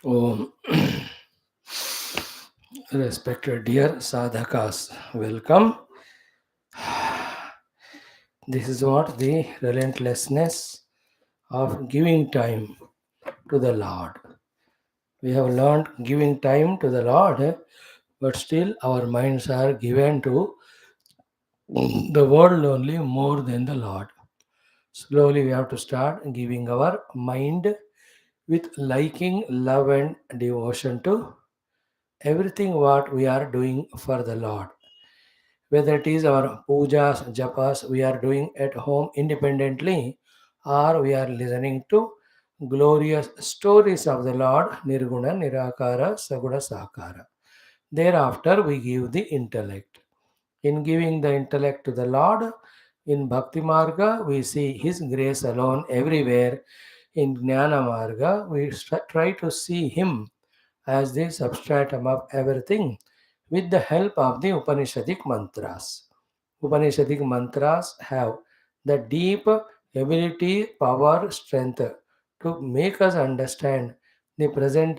Om. Respected dear sadhakas, welcome. This is what the relentlessness of giving time to the Lord. We have learned giving time to the Lord, but still our minds are given to the world only more than the Lord. Slowly we have to start giving our mind with liking, love, and devotion to everything what we are doing for the Lord. Whether it is our pujas, japas we are doing at home independently, or we are listening to glorious stories of the Lord, Nirguna, Nirakara, Saguna, Sakara. Thereafter, we give the intellect. In giving the intellect to the Lord, in Bhakti Marga, we see His grace alone everywhere. In Jnana Marga, we try to see Him as the substratum of everything with the help of the Upanishadic mantras. Upanishadic mantras have the deep ability, power, strength to make us understand the presence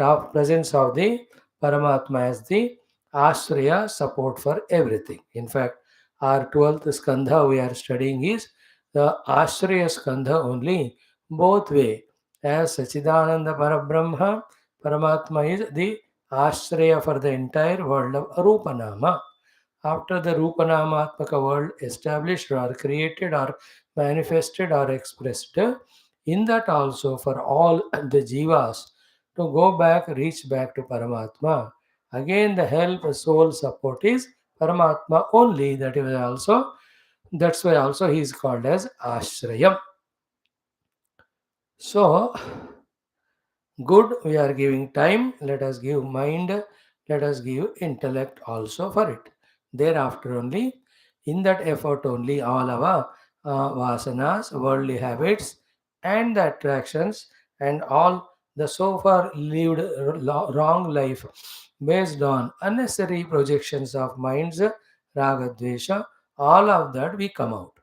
of the Paramatma as the Ashraya support for everything. In fact, our 12th Skandha we are studying is the Ashraya Skandha only, both way. As Sachidananda Parabrahma, Paramatma is the Ashraya for the entire world of Rupanama. After the Rupanamaatmaka world established or created or manifested or expressed, in that also for all the jivas to go back, reach back to Paramatma. Again, the help, soul support is Paramatma only. That's why also he is called as Ashrayam. So, good, we are giving time, let us give mind, let us give intellect also for it. Thereafter, only in that effort, only all our vasanas, worldly habits, and the attractions, and all the so far lived wrong life based on unnecessary projections of minds, raga, dvesha, all of that we come out.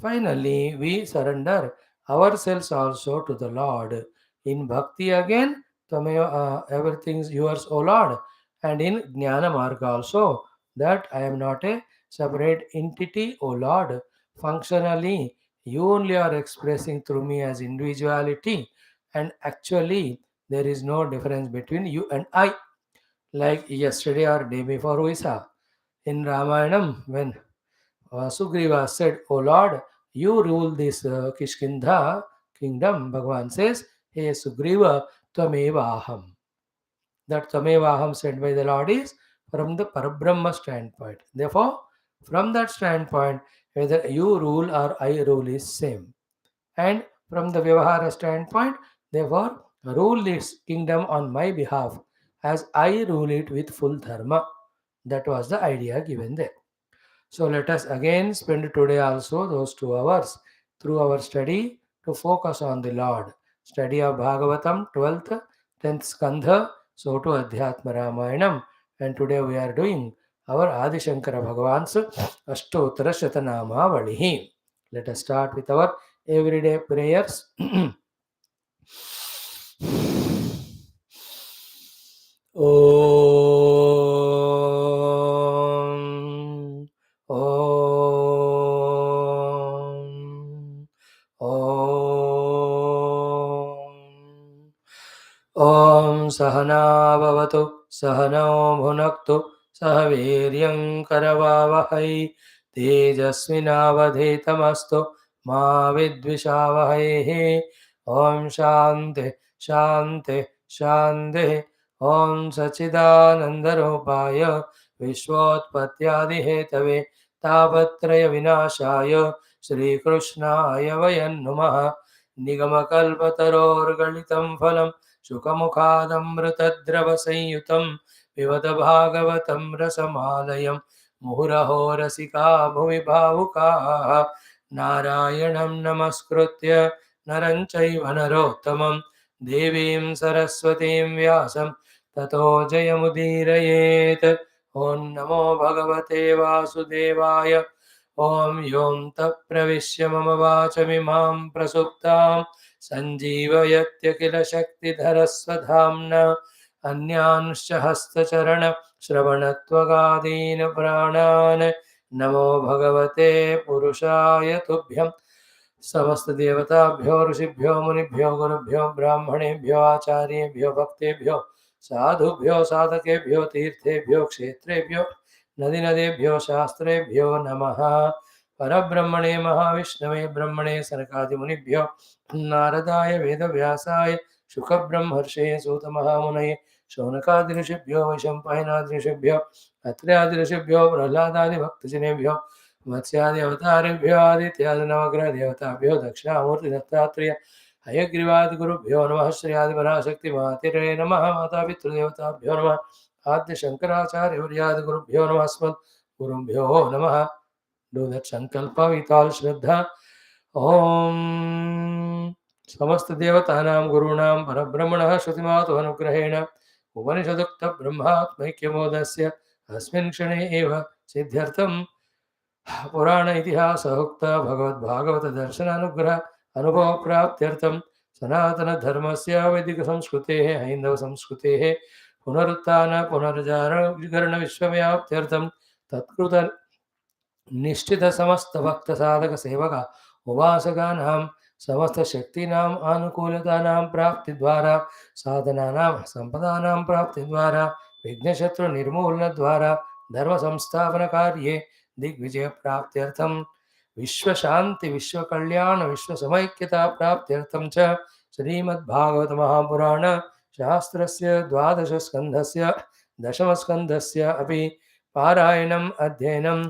Finally, we surrender ourselves also to the Lord. In bhakti again, everything is yours, O Lord. And in Jnana Marga also, that I am not a separate entity, O Lord. Functionally, you only are expressing through me as individuality, and actually, there is no difference between you and I. Like yesterday or day before we saw in Ramayanam, when Sugriva said, O Lord, you rule this Kishkindha kingdom. Bhagavan says, Hey Sugriva, Tvameva Aham. That Tvameva Aham said by the Lord is from the Parabrahma standpoint. Therefore, from that standpoint, whether you rule or I rule is same. And from the Vyavahara standpoint, therefore, rule this kingdom on my behalf as I rule it with full dharma. That was the idea given there. So let us again spend today also those 2 hours through our study to focus on the Lord. Study of Bhagavatam, 12th, 10th Skandha, so to Adhyatma Ramayanam. And today we are doing our Adi Shankara Bhagavan's Ashtottara Shatanamavalihi. Let us start with our everyday prayers. Om. Om. Om. Om Sahana Bhavatu Sahano Bhunaktu Sahaviryam Karavavahai Tejasvinavadhetamastu Ma Vidvishavahai. Om Shanti Shanti Shanti. Om Sachidanandaropaya Vishwotpatyadihetave Tapatraya Vinashaya Shri Krishnaya Vayan Namaha. Nigamakalpatarorgalitam phalam Shukamukadamrtadravasayutam Pivata Bhagavatam Rasamalayam Muhuraho Rasika Bhuvi Bhavukaha Narayanam Namaskritya Naranchaiva Narottamam Devim Saraswatim Vyasam Tato Jayamudirayeet. Om Namo Bhagavate Vasudevaya. Om Yom Tat Pravishya Mama Vachamimam Prasuptam सञ्जीवयत्य किल शक्तिधरस्वधाम्ना अन्यांश्च हस्तचरण श्रवणत्वगादीन् प्राणान् नमो भगवते पुरुषाय तुभ्यं समस्त देवताभ्यो ऋषिभ्यो मुनिभ्यो गुरुभ्यो ब्राह्मणेभ्यो आचार्येभ्यो भक्तेभ्यो साधुभ्यो साधकेभ्यो तीर्थेभ्यो क्षेत्रेभ्यो नदीनदेभ्यो शास्त्रेभ्यो नमः। परब्रह्मणे महाविष्णवे ब्रह्मणे सनकादिमुनिभ्यो नारदाय वेदव्यासाय शुकब्रह्मर्षये सूतमहामुनये शौनकादिऋषिभ्यो वैशम्पायनादिऋषिभ्यो अत्र्यादिऋषिभ्यो प्रह्लादादिभक्तजनेभ्यो मत्स्यादि अवतारेभ्यो आदित्यादि नवग्रह देवताभ्यो दक्षिणामूर्ति दत्तात्रेय हयग्रीवादि गुरुभ्यो नमः। श्री आदिपराशक्ति मातिरे नमः। माता पितृदेवताभ्यो नमः। आद्य शंकराचार्य वर्यादि गुरुभ्यो नमः। अस्मद् गुरुभ्यो नमः। Do that sankalpa with all shraddha. Om समस्त देवतानां गुरूणां परब्रह्मणः श्रुतिमातु अनुग्रहेण उपनिषदुक्त ब्रह्मात्मैक्यमोदस्य अस्मिन् क्षणे एव सिद्ध्यर्थं पुराण इतिहासः उक्तः भगवद्भागवत दर्शनानुग्रह अनुभव प्राप्त्यर्थं सनातन धर्मस्य वैदिक संस्कृतेः हैन्दव संस्कृतेः पुनरुत्थान पुनरुज्जीवरण विश्वव्याप्त्यर्थं तत्कृत निश्चित समस्त भक्त साधक सेवक उपासकानां समस्त शक्तीनां अनुकूलतानां प्राप्ति द्वारा साधनानां संपदानां प्राप्ति द्वारा विघ्नशत्रु निर्मूलन द्वारा धर्म संस्थापन कार्ये दिग्विजय प्राप्त्यर्थं विश्व शांति विश्व कल्याण विश्व समैक्यता प्राप्त्यर्थं च श्रीमद्भागवत महापुराण शास्त्रस्य द्वादश स्कन्धस्य दशम स्कन्धस्य अपि पारायणम् अध्ययनं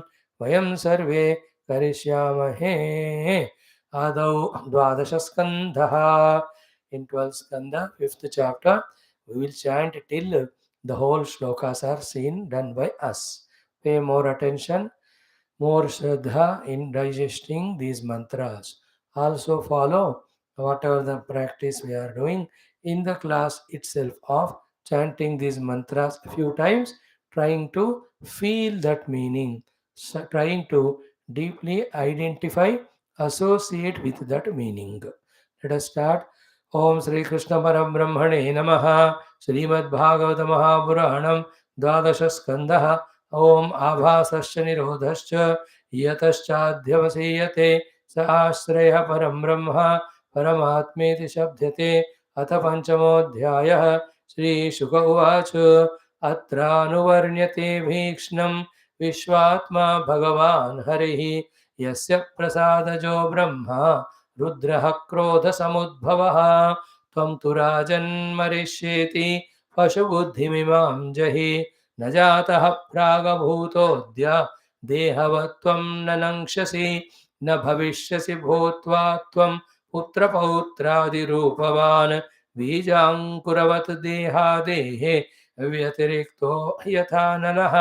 वयं सर्वे करिष्यामहे। आदौ द्वादश स्कन्धः। In 12th skandha, 5th chapter, we will chant till the whole shlokas are seen done by us. Pay more attention, more shraddha in digesting these mantras. Also follow whatever the practice we are doing in the class itself of chanting these mantras a few times, trying to feel that meaning, trying to deeply identify, associate with that meaning. Let us start. Om Sri Krishna Parabrahmane Namaha. Srimad Bhagavata Mahapuranam Dvadasha Skandha. Om Abhasascha Nirodhascha Yataschadhyavasiyate Sahasreya Param Brahma Paramatmeti Shabdhyate Atha Panchamodhyayah Shri Shuka Uvacha Atranuvarnyate Bhikshnam Vishvatma Bhagavan Harihi Yasya Prasadajo Brahma रुद्रः क्रोधसमुद्भवः त्वं तु राजन्मरिष्येति पशुबुद्धिमिमां जहि न जातः प्रागभूतोऽद्य देहवत्वं न नङ्क्षसि न भविष्यसि भूत्वा त्वं पुत्रपौत्रादिरूपवान् बीजाङ्कुरवत् देहादेः व्यतिरिक्तो यथा ननः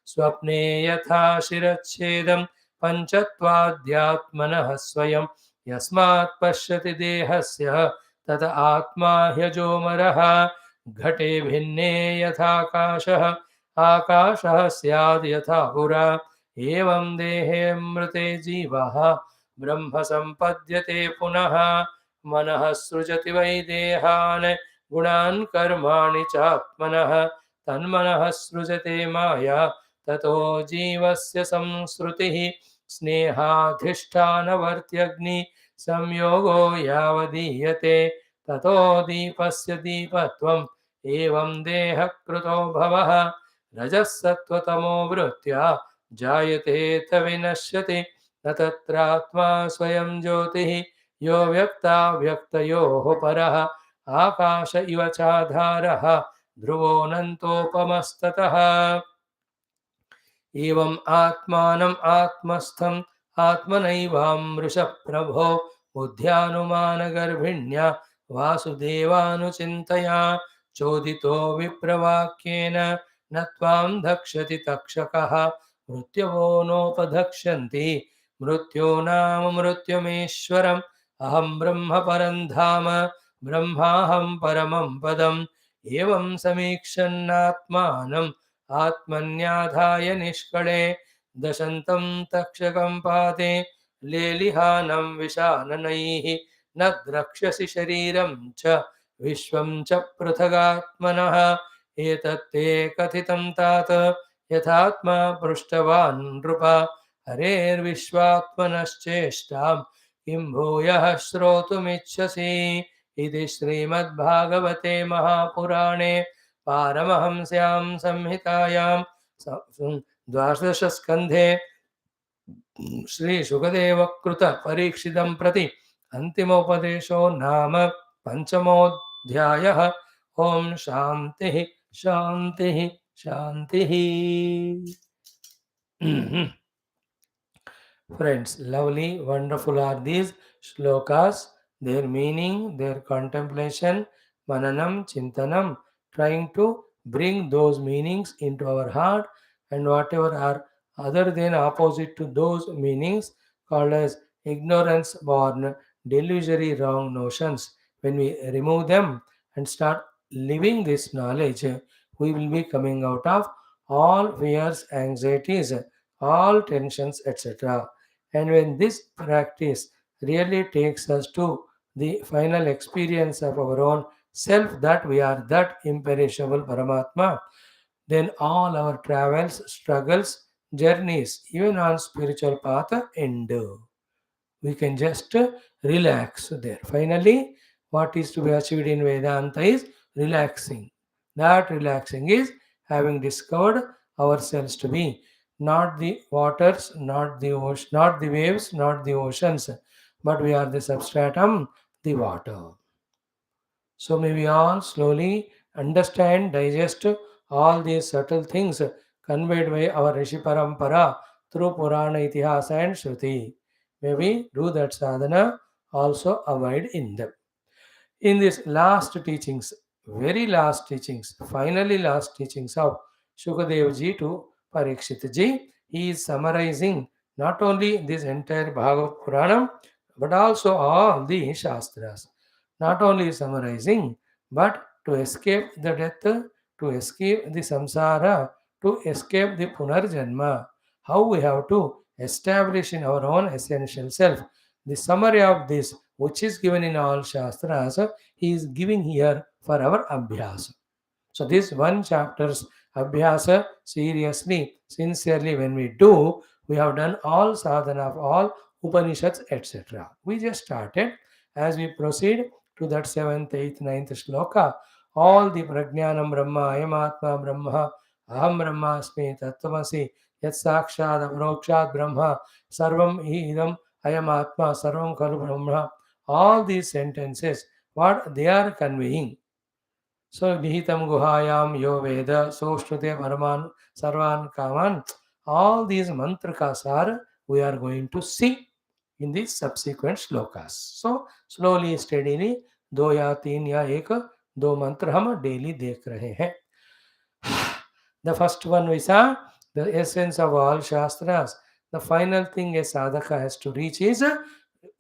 स्वप्ने यथा शिरच्छेदं पञ्चत्वाद्यात्मनः स्वयं यस्मात् पश्यति देहस्य तत आत्मा ह्यजोमरः घटे भिन्ने यथाकाशः आकाशः स्याद् यथा पुरा एवं देहे मृते जीवः ब्रह्म सम्पद्यते पुनः मनः सृजति वै देहान् गुणान् कर्माणि चात्मनः तन्मनः सृजते माया ततो जीवस्य संसृतिः स्नेहाधिष्ठानवर्त्यग्नि संयोगो यावदीयते ततो दीपस्य दीपत्वम् एवं देहकृतो भवः रजःसत्त्वतमो वृत्त्या जायते च विनश्यति न तत्रात्मा स्वयं ज्योतिः यो व्यक्ताव्यक्तयोः परः आकाश इव चाधारः ध्रुवोऽनन्तोपमस्ततः एवं आत्मानम् आत्मस्थम् आत्मनैवामृष प्रभो बुद्ध्यानुमानगर्भिण्या वासुदेवानुचिन्तया चोदितो विप्रवाक्येन न त्वां धक्ष्यति तक्षकः मृत्युवो नोपधक्ष्यन्ति मृत्यो नाम मृत्युमेश्वरम् अहं ब्रह्म परं धाम ब्रह्माहं परमं पदम् एवं समीक्षन्नात्मानम् आत्मन्याधाय निष्कळे दशन्तं तक्षकं पाते लेलिहानं विशाननैः न द्रक्ष्यसि शरीरं च विश्वं च पृथगात्मनः एतत्ते कथितं तात यथात्मा पृष्टवान् नृप हरेर्विश्वात्मनश्चेष्टां किं भूयः श्रोतुमिच्छसि इति श्रीमद्भागवते महापुराणे पारमहंस्यां संहितायां द्वादशस्कन्धे श्रीशुकदेवकृत परीक्षितं प्रति अन्तिमोपदेशो नाम पञ्चमोऽध्यायः। ॐ शान्तिः शान्तिः शान्तिः। Friends, lovely, wonderful are these shlokas, their meaning, their contemplation, mananam, chintanam, trying to bring those meanings into our heart, and whatever are other than opposite to those meanings, called as ignorance born, delusory wrong notions. When we remove them and start living this knowledge, we will be coming out of all fears, anxieties, all tensions, etc. And when this practice really takes us to the final experience of our own self, that we are that imperishable Paramatma, then all our travels, struggles, journeys, even on spiritual path, end. We can just relax there. Finally, what is to be achieved in Vedanta is relaxing. That relaxing is having discovered ourselves to be not the waters, not the ocean, not the waves, not the oceans, but we are the substratum, the water. So may we all slowly understand, digest all these subtle things conveyed by our Rishi Parampara through Purana, Itihasa and Shruti. May we do that sadhana, also abide in them. In these last teachings, very last teachings, finally last teachings of Shukadevji to Parikshit ji, he is summarizing not only this entire Bhagavad Puranam, but also all the Shastras. Not only summarizing, but to escape the death, to escape the samsara, to escape the punarjanma, how we have to establish in our own essential self. The summary of this, which is given in all Shastras, he is giving here for our abhyasa. So this one chapter's abhyasa, seriously, sincerely, when we do, we have done all sadhana of all Upanishads, etc. We just started. As we proceed to that 7th, 8th, 9th shloka, all the prajnanam brahma, ayamatma brahma, aham brahmasmi, tattvamasi, yat sakshad avrokshad brahma, sarvam hi idam ayamatma, sarvam khalu brahma. All these sentences, what they are conveying. So Nihitam Guhayam Yo Veda Soshrute Paraman Sarvan Kaman. All these mantrakas are we are going to see in the subsequent shlokas. So slowly, steadily, दो या तीन या एक दो मंत्र हम daily देख रहे हैं. The first one we saw the essence of all shastras. The final thing a sadhaka has to reach is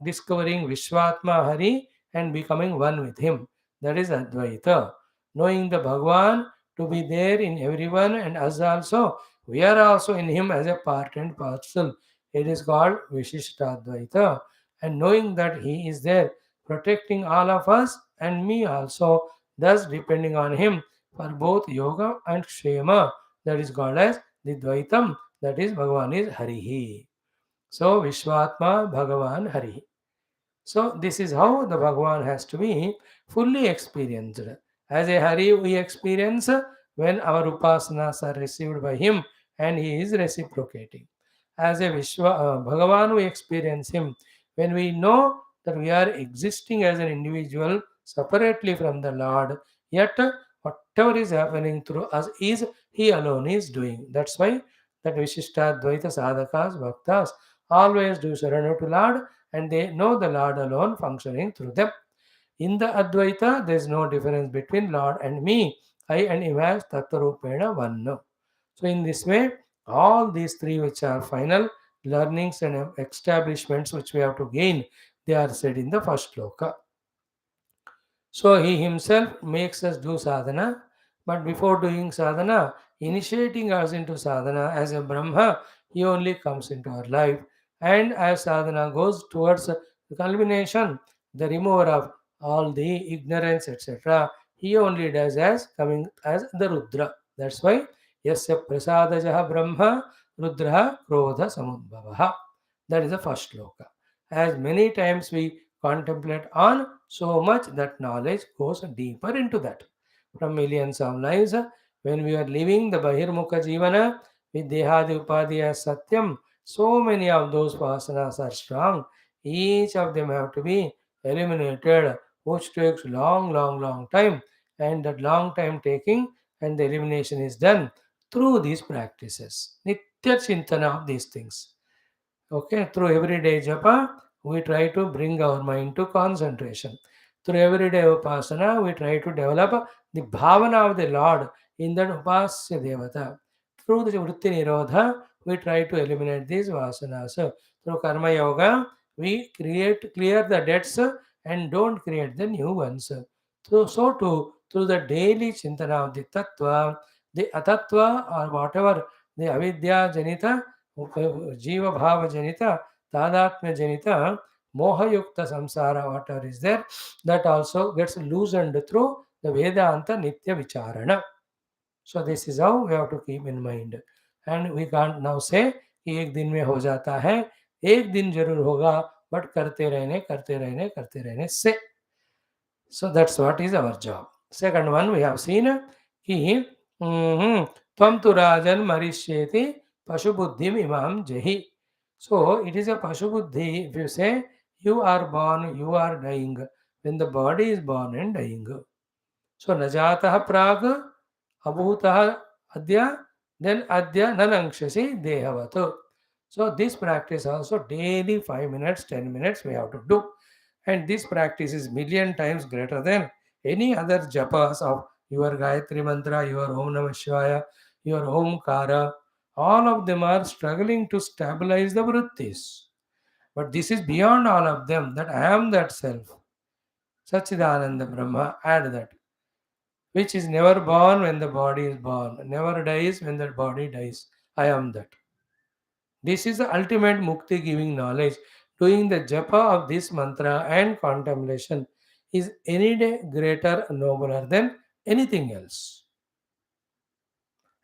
discovering Vishwatma Hari and becoming one with him. That is Advaita. Knowing the Bhagavan to be there in everyone and us also. We are also in him as a part and parcel. It is called Vishishtadvaita. And knowing that he is there protecting all of us and me also, thus depending on him for both yoga and kshema, that is called as the Dvaitam, that is Bhagavan is Harihi. So Vishwatma Bhagavan Harihi. So this is how the Bhagavan has to be fully experienced. As a Hari we experience when our upasanas are received by him and he is reciprocating. As a Bhagavan we experience him when we know that we are existing as an individual separately from the Lord, yet whatever is happening through us is he alone is doing. That's why that Vishishtadvaita sadhakas, bhaktas always do surrender to Lord and they know the Lord alone functioning through them. In the Advaita, there is no difference between Lord and me. I and him as Tattarupena one. So in this way, all these three which are final learnings and establishments which we have to gain, they are said in the first sloka. So he himself makes us do sadhana, but before doing sadhana, initiating us into sadhana as a Brahma, he only comes into our life. And as sadhana goes towards the culmination, the remover of all the ignorance, etc. He only does as coming as the Rudra. That's why Yasya Prasadajaha Brahma Rudraha Krodha Samudbhavaha. That is the first sloka. As many times we contemplate on, so much that knowledge goes deeper into that. From millions of lives, when we are living the Bahirmukha Jivana with Dehadi Upadhyaya Satyam, so many of those vasanas are strong. Each of them have to be eliminated, which takes long, long, long time. And that long time taking and the elimination is done through these practices. Nitya Chintana of these things. Okay, through everyday japa, we try to bring our mind to concentration. Through everyday upasana, we try to develop the bhavana of the Lord in that upasya devata. Through the vritti nirodha, we try to eliminate these vasanas. Through karma yoga, we clear the debts and don't create the new ones. So too, through the daily chintana of the tattva, the atattva or whatever the avidya janita Jiva Bhava Janita, Tadatmya Janita, Moha Yukta Samsara, whatever is there, that also gets loosened through the Vedanta Nitya Vicharana. So this is how we have to keep in mind. And we can't now say कि एक दिन में हो जाता है, एक दिन जरूर होगा, बट करते रहने से. So that's what is our job. Second one we have seen कि Tvam tu rajan marishyeti pashu buddhim imam jahi. So it is a pashu buddhi. If you say you are born, you are dying, when the body is born and dying. So najatah prag abhutah adya, then adya nanangshasi dehavat. So this practice also daily 5 minutes, 10 minutes we have to do. And this practice is million times greater than any other japas of your Gayatri Mantra, your Om Namah Shivaya, your Omkara. All of them are struggling to stabilize the vrittis. But this is beyond all of them, that I am that self. Sachidananda Brahma, add that. Which is never born when the body is born, never dies when the body dies. I am that. This is the ultimate mukti giving knowledge. Doing the japa of this mantra and contemplation is any day greater, nobler than anything else.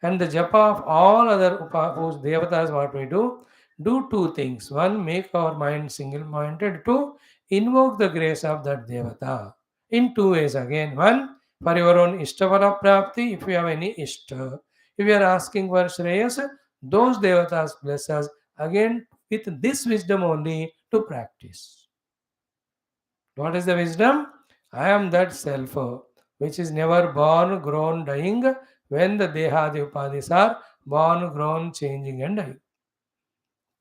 And the japa of all other whose devatas, what we do two things. One, make our mind single minded. Two, invoke the grace of that devata. In two ways again. One, for your own ishtavala prapti, if you have any ishta. If you are asking for shreyas, those devatas bless us again with this wisdom only to practice. What is the wisdom? I am that self which is never born, grown, dying, when the dehadi upadhis are born, grown, changing, and dying.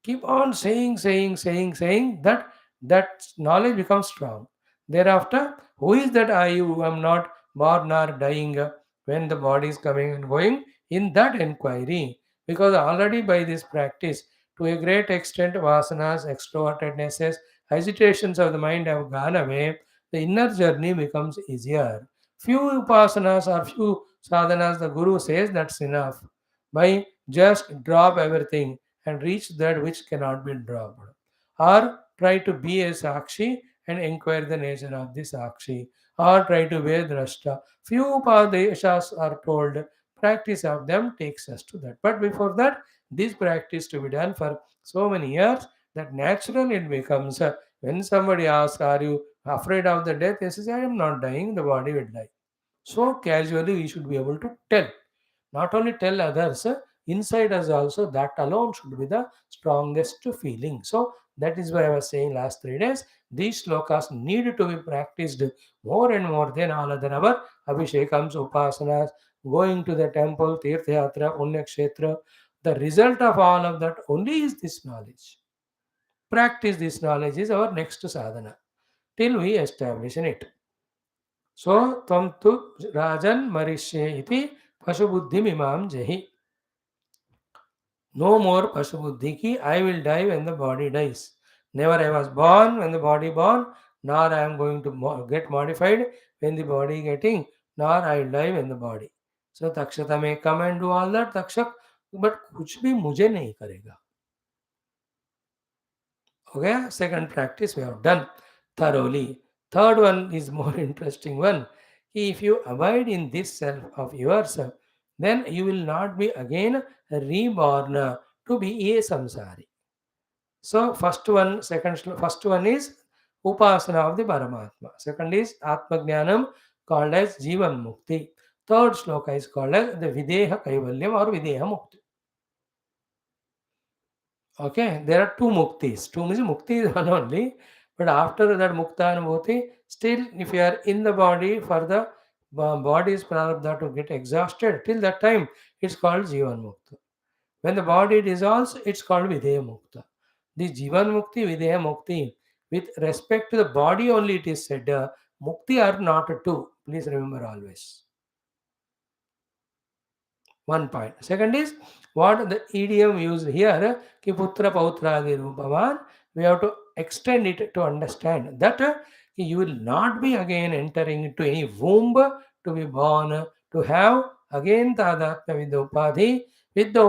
Keep on saying that knowledge becomes strong. Thereafter, who is that I who am not born or dying when the body is coming and going? In that inquiry, because already by this practice, to a great extent, vasanas, extrovertednesses, hesitations of the mind have gone away, the inner journey becomes easier. Few upasanas or few sadhanas, the Guru says that's enough. By just drop everything and reach that which cannot be dropped. Or try to be a Sakshi and inquire the nature of the Sakshi. Or try to be a Drashta. Few Upadeshas are told, practice of them takes us to that. But before that, this practice to be done for so many years that naturally it becomes when somebody asks, are you afraid of the death? He says, I am not dying, the body will die. So casually we should be able to tell. Not only tell others, inside us also, that alone should be the strongest feeling. So that is why I was saying last 3 days, these slokas need to be practiced more and more than all other our abhishekams, upasanas, going to the temple, tirtha yatra, punya kshetra. The result of all of that only is this knowledge. Practice this knowledge is our next sadhana till we establish in it. So, tvam tu rajan marishye iti pashubuddhim imam jahi. No more pashubuddhi ki I will die when the body dies. Never I was born when the body born, nor I am going to get modified when the body getting, nor I will die when the body. So, takshata may come and do all that, takshak, but कुछ भी मुझे नहीं करेगा. Okay, second practice we have done thoroughly. Third one is more interesting one. If you abide in this self of yours, then you will not be again reborn to be a samsari. So first one is upasana of the Paramatma. Second is Atma Jnanam called as Jivan Mukti. Third sloka is called as the Videha Kaivalyam or Videha Mukti. Okay, there are two muktis. Two means mukti is one only, but after that mukta anubhuti, still if you are in the body for the body's prarabdha to get exhausted, till that time it's called Jivan Mukta. When the body dissolves, it's called Videha Mukta. The Jivan Mukti, Videha Mukti, with respect to the body only it is said, Mukti are not two. Please remember always. One point. Second is what the idiom used here, ki putra pautradi rupavan. We have to extend it to understand that you will not be again entering into any womb to be born, to have again tadatma with the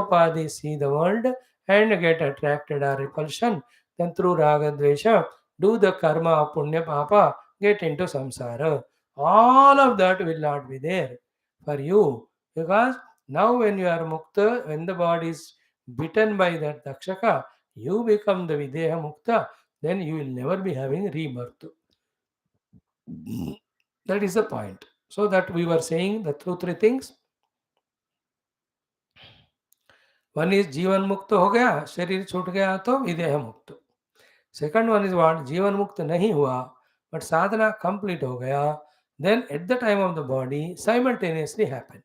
upadhi see the world and get attracted or repulsion. Then through raga dvesha, do the karma of punya papa, get into samsara. All of that will not be there for you because now, when you are mukta, when the body is bitten by that dakshaka, you become the videha mukta, then you will never be having rebirth. That is the point. So, that we were saying the two, three things. One is जीवन मुक्त हो गया, शरीर छूट गया तो विदेह मुक्त. Second one is what जीवन मुक्त नहीं हुआ, but sadhana complete हो गया. Then at the time of the body simultaneously happened.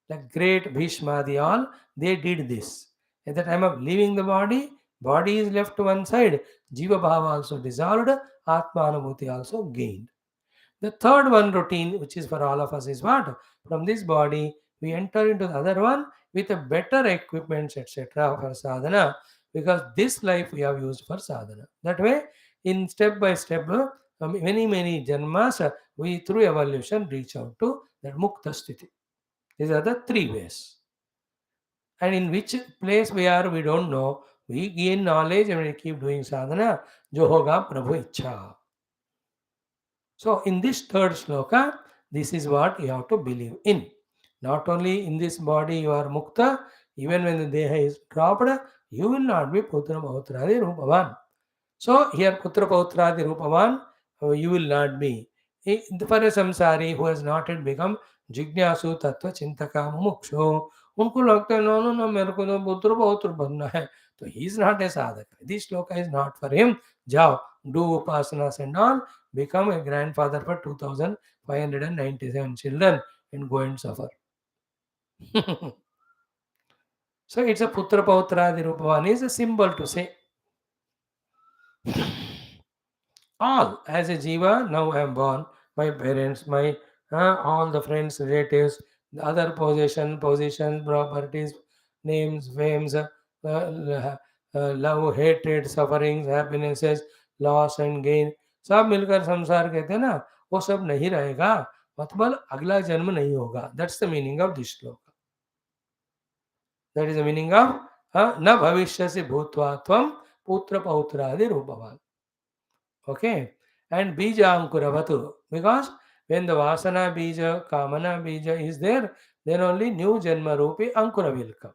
Like great Bhishma, they all, they did this. At the time of leaving the body is left to one side. Jiva Bhava also dissolved, Atma Anubhuti also gained. The third one routine, which is for all of us, is what? From this body, we enter into the other one with a better equipment, etc. for sadhana, because this life we have used for sadhana. That way, in step by step, many janmas, we through evolution reach out to that mukta sthiti. These are the three ways. And in which place we are, we don't know. We gain knowledge and we keep doing sadhana. Jo hoga Prabhu Ichha. So, in this third sloka, this is what you have to believe in. Not only in this body you are mukta, even when the deha is dropped, you will not be putra pautradi rupavan. So, here putra pautradi rupavan, you will not be. For a samsari who has not yet become जिज्ञासु तत्व चिंतका मुमुक्षु उनको लगता है no no no मेरे को तो पुत्र पौत्र बनना है तो ही इज नॉट ए साधक दिस श्लोक इज नॉट फॉर हिम जाओ do upasanas and all become a grandfather for 2597 children and go and suffer. So it's a putra pautradi rupavan is a symbol to say all as a jiva now I am born my parents my all the friends relatives the other positions properties names fames love hatred sufferings happinesses loss and gain सब मिलकर संसार कहते हैं ना वो सब नहीं रहेगा मतलब अगला जन्म नहीं होगा that's the meaning of this shloka that is the meaning of न भविष्यसि भूत्वा त्वं पुत्र पौत्रादि रूपवान्. Okay, and bija ankuravatu because when the vasana bija, kamana bija is there, then only new janma rupi ankura will come.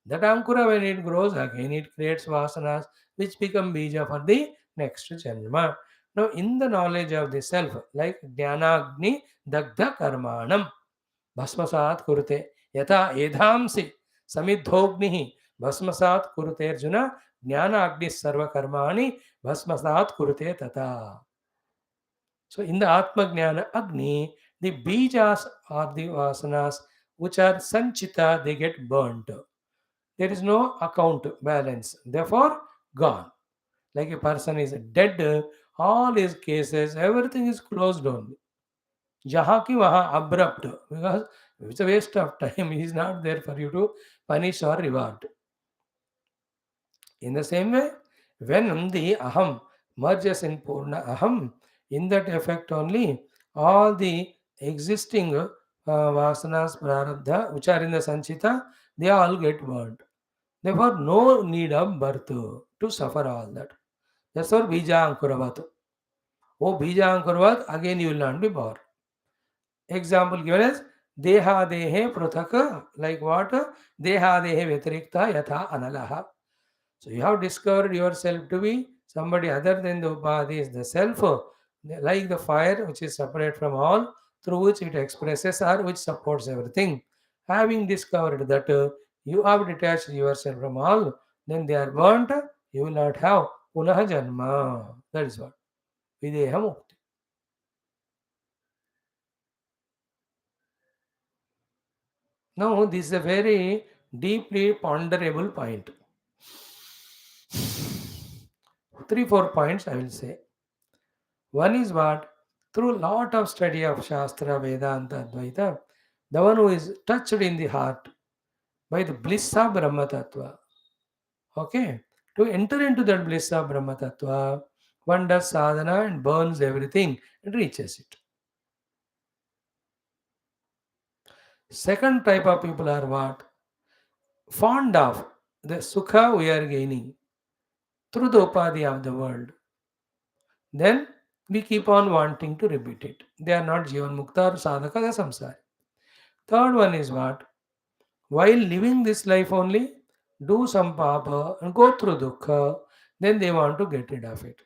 That ankura when it grows again, it creates vasanas which become bija for the next janma. Now, in the knowledge of the self, like jnanagni dagdha karmanam भस्मसात् कुरुते यथा एधांसि समिद्धोग्निः भस्मसात् कुरुते अर्जुन ज्ञानाग्निः सर्वकर्माणि भस्मसात् कुरुते तथा. So in the Atma Jnana Agni, the bijas or the vasanas which are sanchita, they get burnt. There is no account balance. Therefore, gone. Like a person is dead, all his cases, everything is closed only. जहाँ की वहाँ abrupt because it's a waste of time. He is not there for you to punish or reward. In the same way, when the aham merges in purna aham, in that effect only, all the existing vasanas prarabdha which are in the sanchita, they all get burnt. Therefore, no need of birth to suffer all that. That's what bija ankuravatu. Oh, Bijankurvat, again you will not be born. Example given as Dehadehe Pruthaka, like what? Dehadehe Vetrikta Yatha Analaha. So you have discovered yourself to be somebody other than the Upadhi is the self, like the fire which is separate from all, through which it expresses or which supports everything. Having discovered that you have detached yourself from all, then they are burnt, you will not have Punaha Janma. That is what. Videha Mukti. Now, this is a very deeply ponderable point. Three, 4 points I will say. One is what? Through lot of study of Shastra, Vedanta, Advaita, the one who is touched in the heart by the bliss of Brahma Tattva, okay, to enter into that bliss of Brahma Tattva, one does sadhana and burns everything and reaches it. Second type of people are what? Fond of the sukha we are gaining through the upadhi of the world. Then we keep on wanting to repeat it. They are not Jivan Mukta or Sadhaka, they are samsara. Third one is what? While living this life only, do some papa and go through dukkha, then they want to get rid of it.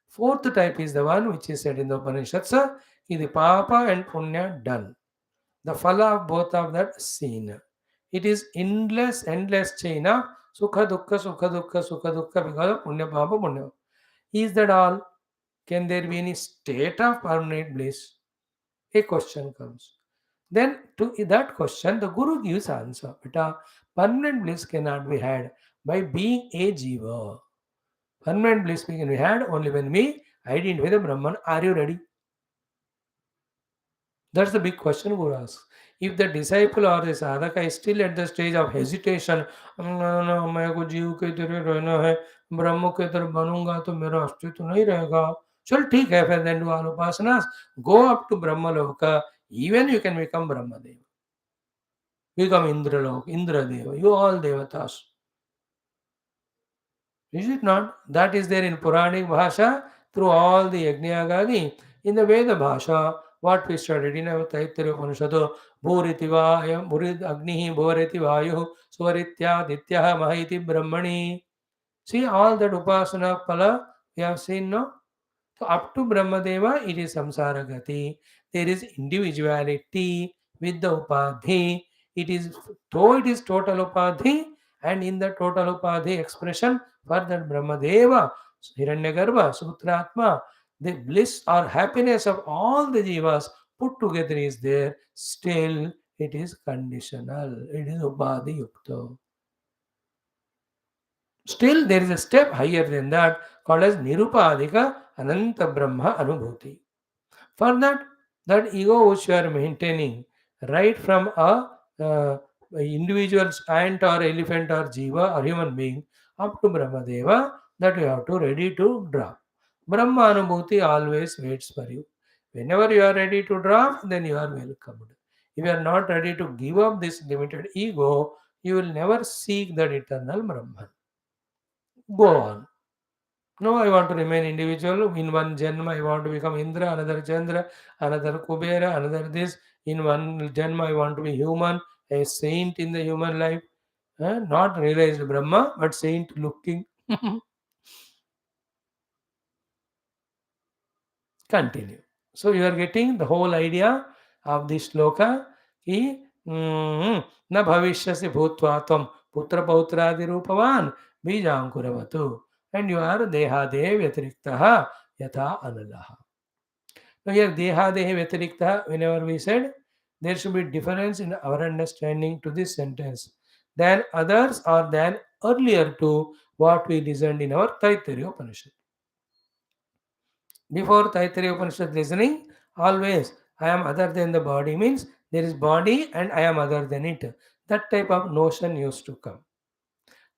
Fourth type is the one which is said in the Upanishads, is the papa and punya done. The phala of both of that seen. It is endless chain of sukha dukkha, sukha dukkha, sukha dukkha because of punya papa punya. Is that all? Can there be any state of permanent bliss? A question comes. Then to that question, the Guru gives answer. Beta, permanent bliss cannot be had by being a jiva. Permanent bliss can be had only when we identify the Brahman. Are you ready? That's the big question Guru asks. If the disciple or the sadhaka is still at the stage of hesitation, "No, मेरे को जीव के तरह रहना है, ब्रह्म के तरह बनूंगा तो मेरा अस्तित्व नहीं रहेगा." चल ठीक है, फिर then do all upasanas, go up to Brahma Loka, even you can become Brahmadeva, become Indralok, Indradeva, you all devatas. Is it not? That is there in Puranic Bhasha through all the Yajnayagadi. In the Veda Bhasha, what we studied in our Taittiriya Upanishadu, Bhuriti Vayam, Bhurid Agnihi, Bhuriti Vayu, Swaritya, Ditya, Mahiti Brahmani. See all that Upasana Pala we have seen, no? So up to Brahmadeva, it is samsara gati. There is individuality with the upadhi. It is though it is total upadhi, and in the total upadhi expression for that Brahmadeva, Hiranyagarbha, Sutratma, the bliss or happiness of all the jivas put together is there. Still, it is conditional. It is upadhi yukta. Still, there is a step higher than that called as Nirupadika Ananta Brahma Anubhuti. For that ego which you are maintaining, right from a individual's ant or elephant or jiva or human being up to Brahmadeva, that you have to ready to drop. Brahma Anubhuti always waits for you. Whenever you are ready to drop, then you are welcomed. If you are not ready to give up this limited ego, you will never seek that eternal Brahman. Go on. No, I want to remain individual. In one Janma, I want to become Indra, another Chandra, another Kubera, another this. In one Janma, I want to be human, a saint in the human life. Not realized Brahma, but saint looking. Continue. So you are getting the whole idea of this sloka. Ki, न भविष्यसि भूत्वा त्वं पुत्रपौत्रादिरूपवान् बीजाङ्कुरवतु. And you are देहादेह व्यतिरिक्तः yatha analaha. Now here dehadehe vyatiriktah, whenever we said, there should be difference in our understanding to this sentence than others or than earlier to what we listened in our Taittiriya Upanishad. Before Taittiriya Upanishad listening, always I am other than the body means there is body and I am other than it. That type of notion used to come.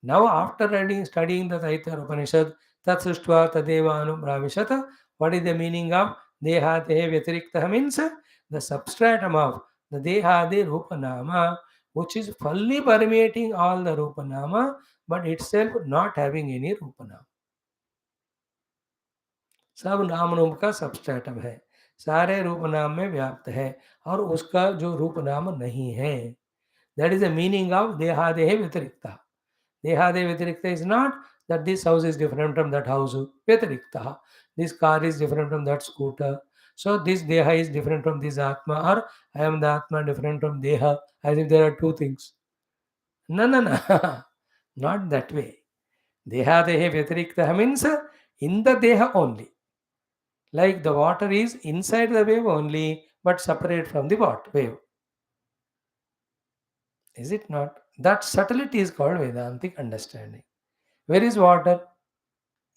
Now, after studying the Taittiriya Upanishad, Tat Srishtva Tadeva Anubhravishata, what is the meaning of Dehate Vyatirikta means the substratum of the Dehadi Rupanama, which is fully permeating all the Rupanama, but itself not having any Rupanama. सब नाम रूप का substratum है, सारे रूप नाम में व्याप्त है, और उसका जो रूप नाम नहीं है, that is the meaning of देहादेह व्यतिरिक्ता. देहादेह व्यतिरिक्ता is not that this house is different from that house. Vyatiriktah. This car is different from that scooter. So this deha is different from this atma, or I am the atma different from deha, as if there are two things. No, no, no. Not that way. Deha dehe vyatiriktah means in the deha only. Like the water is inside the wave only, but separate from the wave. Is it not? That subtlety is called Vedantic understanding. Where is water?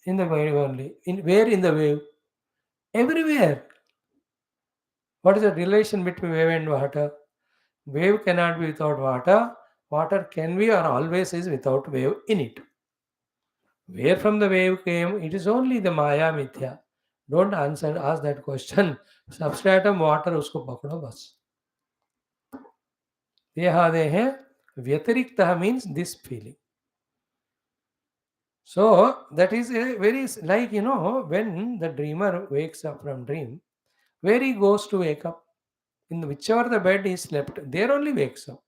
In the wave only. In where in the wave? Everywhere. What is the relation between wave and water? Wave cannot be without water. Water can be or always is without wave in it. Where from the wave came, it is only the Maya Mithya. Don't ask that question. Substratum water usko pakdo bas. Dehadehe Vyatirikta means this feeling. So that is a very like when the dreamer wakes up from dream, where he goes to wake up, in whichever the bed he slept, there only wakes up.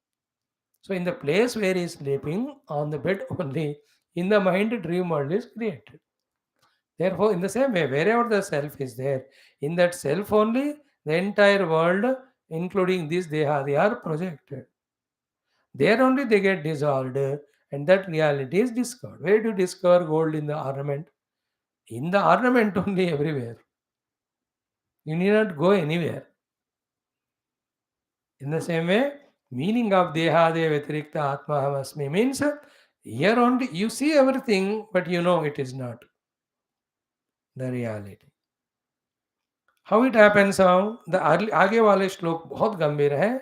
So in the place where he is sleeping, on the bed only, in the mind dream world is created. Therefore, in the same way, wherever the self is there, in that self only, the entire world, including this deha, they are projected. There only they get dissolved, and that reality is discovered. Where do you discover gold in the ornament? In the ornament only, everywhere. You need not go anywhere. In the same way, meaning of Dehade Vetirikta Atma Hamasmi means here only you see everything, but you know it is not the reality. How it happens how? The आगे वाले श्लोक बहुत गंभीर है,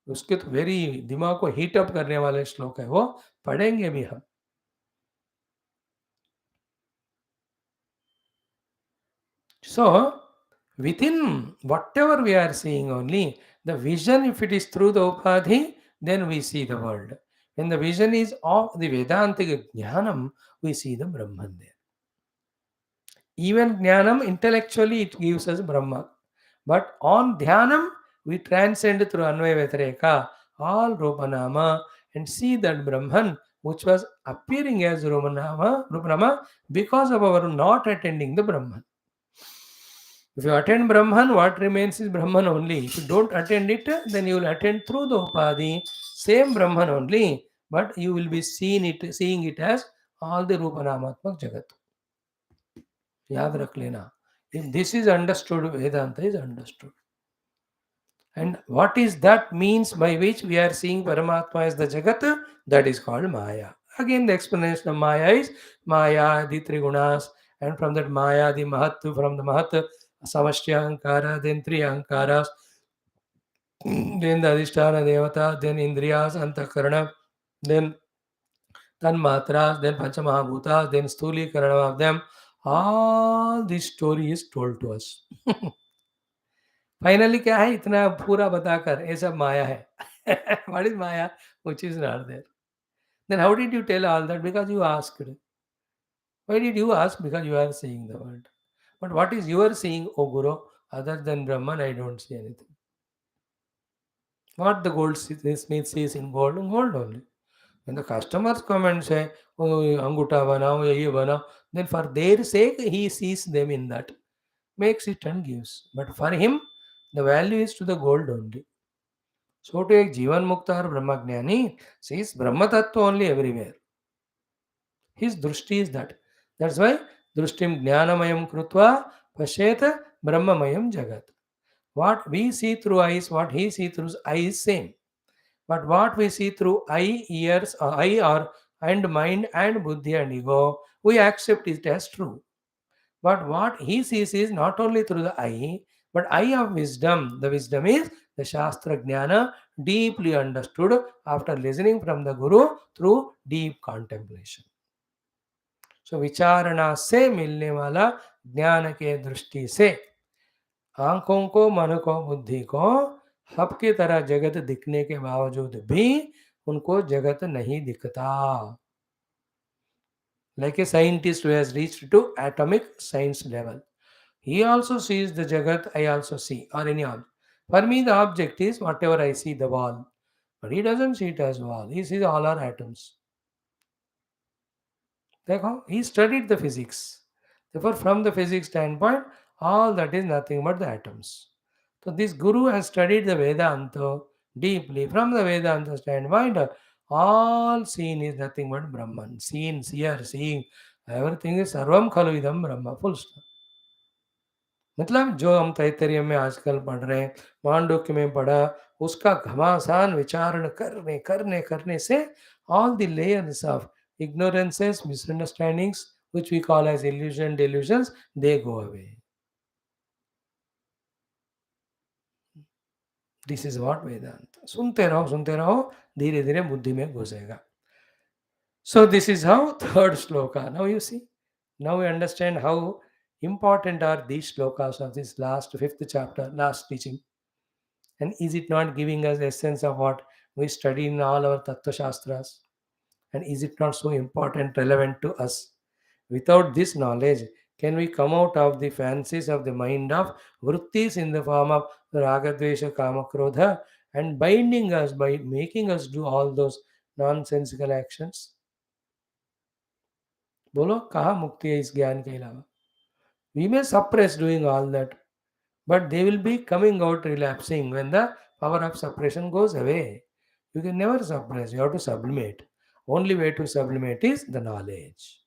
उसके तो very दिमाग को हीट अप करने वाले श्लोक है, वो पढ़ेंगे भी हम. So, within whatever we are seeing only, the vision, if it is through the Upadhi, then we see the world. When the vision is of the Vedantic Jnanam, we see the Brahman there. Even Jnanam, intellectually, it gives us Brahma. But on Dhyanam, we transcend through Anvaya Vyatireka, all Rupanama, and see that Brahman, which was appearing as Rupanama, because of our not attending the Brahman. If you attend Brahman, what remains is Brahman only. If you don't attend it, then you will attend through the Upadhi, same Brahman only, but you will be seeing it as all the Rupanamatmak Jagat. Yaad rakh lena. If this is understood, Vedanta is understood. And what is that means by which we are seeing Paramatma as the Jagat? That is called Maya. Again, the explanation of Maya is Maya, the Trigunas, and from that Maya, the Mahat, from the Mahat, Samashti Ahankara, then three Ahankaras, then the Adhisthana Devata, then Indriyas, Antakarana, then Tanmatras, then Panchamahabhutas, then Sthuli Karana of them. All this story is told to us. Finally क्या है, इतना पूरा बताकर ये सब माया है. What is Maya? Which is not there. Then how did you tell all that? Because you asked. Why did you ask? Because you are seeing the world. But what is your seeing, O Guru? Other than Brahman, I don't see anything. What the goldsmith sees in gold only. When the customers come and say, oh, anguta banao, ye banao, then for their sake, he sees them in that. Makes it and gives. But for him, the value is to the gold only. So to a Jivan Mukta or Brahmagnani sees Brahma Tattva only everywhere. His drushti is that. That's why drushtim jnanamayam krutva pashet brahmamayam jagat. What we see through eyes, what he sees through eyes is same. But what we see through eye, ears, eye or and mind and buddhi and ego, we accept it as true. But what he sees is not only through the eye, but eye of wisdom. The wisdom is the Shastra Jnana, deeply understood after listening from the Guru through deep contemplation. So विचारणा से मिलने वाला ज्ञान के दृष्टि से आंखों को, मन को, बुद्धि को हब की तरह जगत दिखने के बावजूद भी उनको जगत नहीं दिखता. Like a scientist who has reached to atomic science level, He also sees the Jagat, I also see, or any object. For me, the object is whatever I see, the wall. But he doesn't see it as wall. He sees all our atoms. देखो, he studied the physics. Therefore, from the physics standpoint, all that is nothing but the atoms. So, this Guru has studied the Vedanta deeply. From the Vedanta standpoint, all seen is nothing but Brahman. Seen, seer, seeing, everything is Sarvam Khalu Idam Brahma. Full stop. मतलब जो हम तैतरीय में आजकल पढ़ रहे हैं, मांडुक्य में पढ़ा, उसका घमासान विचारण करने करने करने से all the layers of ignorances, misunderstandings, which we call as illusion, delusions, they go away. This is what Vedanta. सुनते रहो, धीरे धीरे बुद्धि में घुसेगा. So this is how third shloka. Now you see, now we understand how important are these shlokas of this last fifth chapter, last teaching. And is it not giving us essence of what we study in all our Tattva Shastras? And is it not so important, relevant to us? Without this knowledge, can we come out of the fancies of the mind of vrittis in the form of ragadvesha kama krodha and binding us by making us do all those nonsensical actions? बोलो कहाँ मुक्ति है इस ज्ञान के अलावा? We may suppress doing all that, but they will be coming out relapsing when the power of suppression goes away. You can never suppress, you have to sublimate. Only way to sublimate is the knowledge.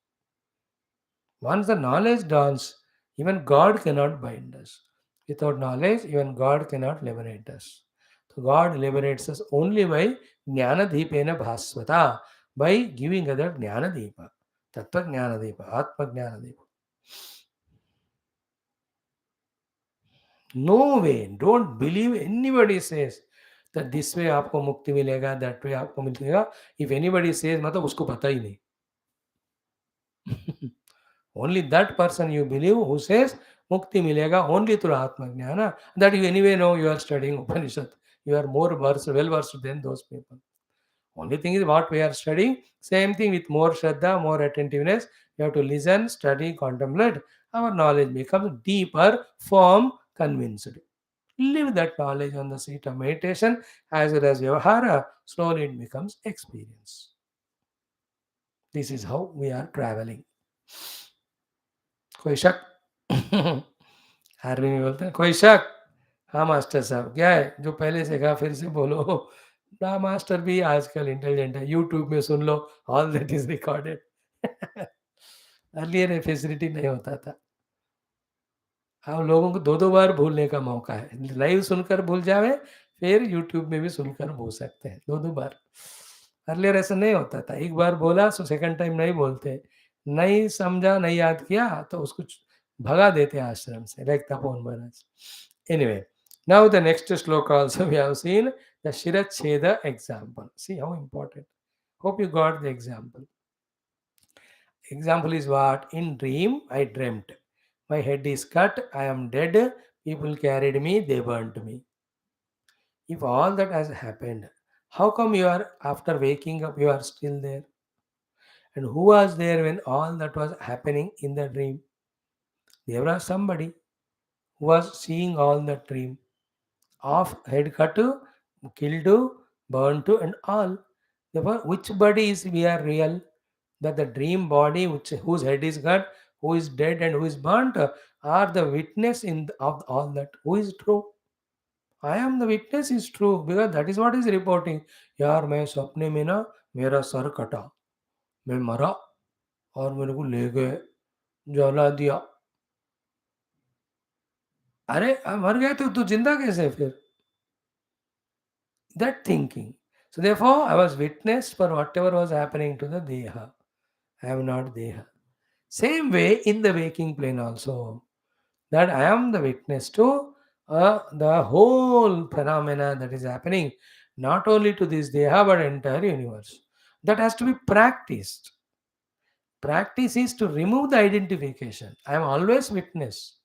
Once the knowledge dawns, even God cannot bind us. Without knowledge, even God cannot liberate us. So God liberates us only by Jnanadhipena Bhaswata, by giving other Jnanadhipa, Tattva Jnanadhipa, Atma Jnanadhipa. No way, don't believe anybody says that this way आपको मुक्ति मिलेगा, that way आपको मिलेगा. If anybody says, मतलब उसको पता ही नहीं. Only that person you believe who says mukti milega only through Atma Jnana, that you anyway know you are studying Upanishad. You are more versed, well versed than those people. Only thing is what we are studying, same thing with more Shraddha, more attentiveness. You have to listen, study, contemplate. Our knowledge becomes deeper, firm, convinced. Live that knowledge on the seat of meditation as well as Vyavahara. Slowly it becomes experience. This is how we are traveling. कोई शक? Army में बोलते हैं कोई शक? हाँ master साहब क्या है जो पहले से कहा फिर से बोलो. ना मास्टर भी आजकल इंटेलिजेंट है, यूट्यूब में सुन लो, all that is recorded. Earlier ये फैसिलिटी नहीं होता था. अब लोगों को दो दो बार भूलने का मौका है. लाइव सुनकर भूल जावे, फिर यूट्यूब में भी सुनकर भूल सकते हैं दो दो बार. अर्लियर ऐसा नहीं होता था, एक बार बोला सो सेकंड टाइम नहीं बोलते. नहीं समझा, नहीं याद किया तो उसको भगा देते आश्रम से, like Tapovan Maharaj. Anyway, now the next shloka also we have seen the Shiracheda example. See how important. Hope you got the example. Example is what? In dream, I dreamt. My head is cut, I am dead, people carried me, they burnt me. If all that has happened, how come you are, after waking up, you are still there? And who was there when all that was happening in the dream? There was somebody who was seeing all the dream of head cut to, killed to, burned to, and all. Therefore, which body is we are real? That the dream body, whose head is cut, who is dead, and who is burnt, are the witness of all that. Who is true? I am the witness is true because that is what is reporting. यार मैं सपने में ना मेरा sir कटा, मैं मरा और मेरे को ले गए, जला दिया. अरे मर गए तो तू जिंदा कैसे फिर? That thinking. So therefore, I was witness for whatever was happening to the Deha. I am not Deha. Same way in the waking plane also. That I am the witness to the whole phenomena that is happening, not only to this Deha but entire universe. That has to be practiced. Practice is to remove the identification. I am always witness.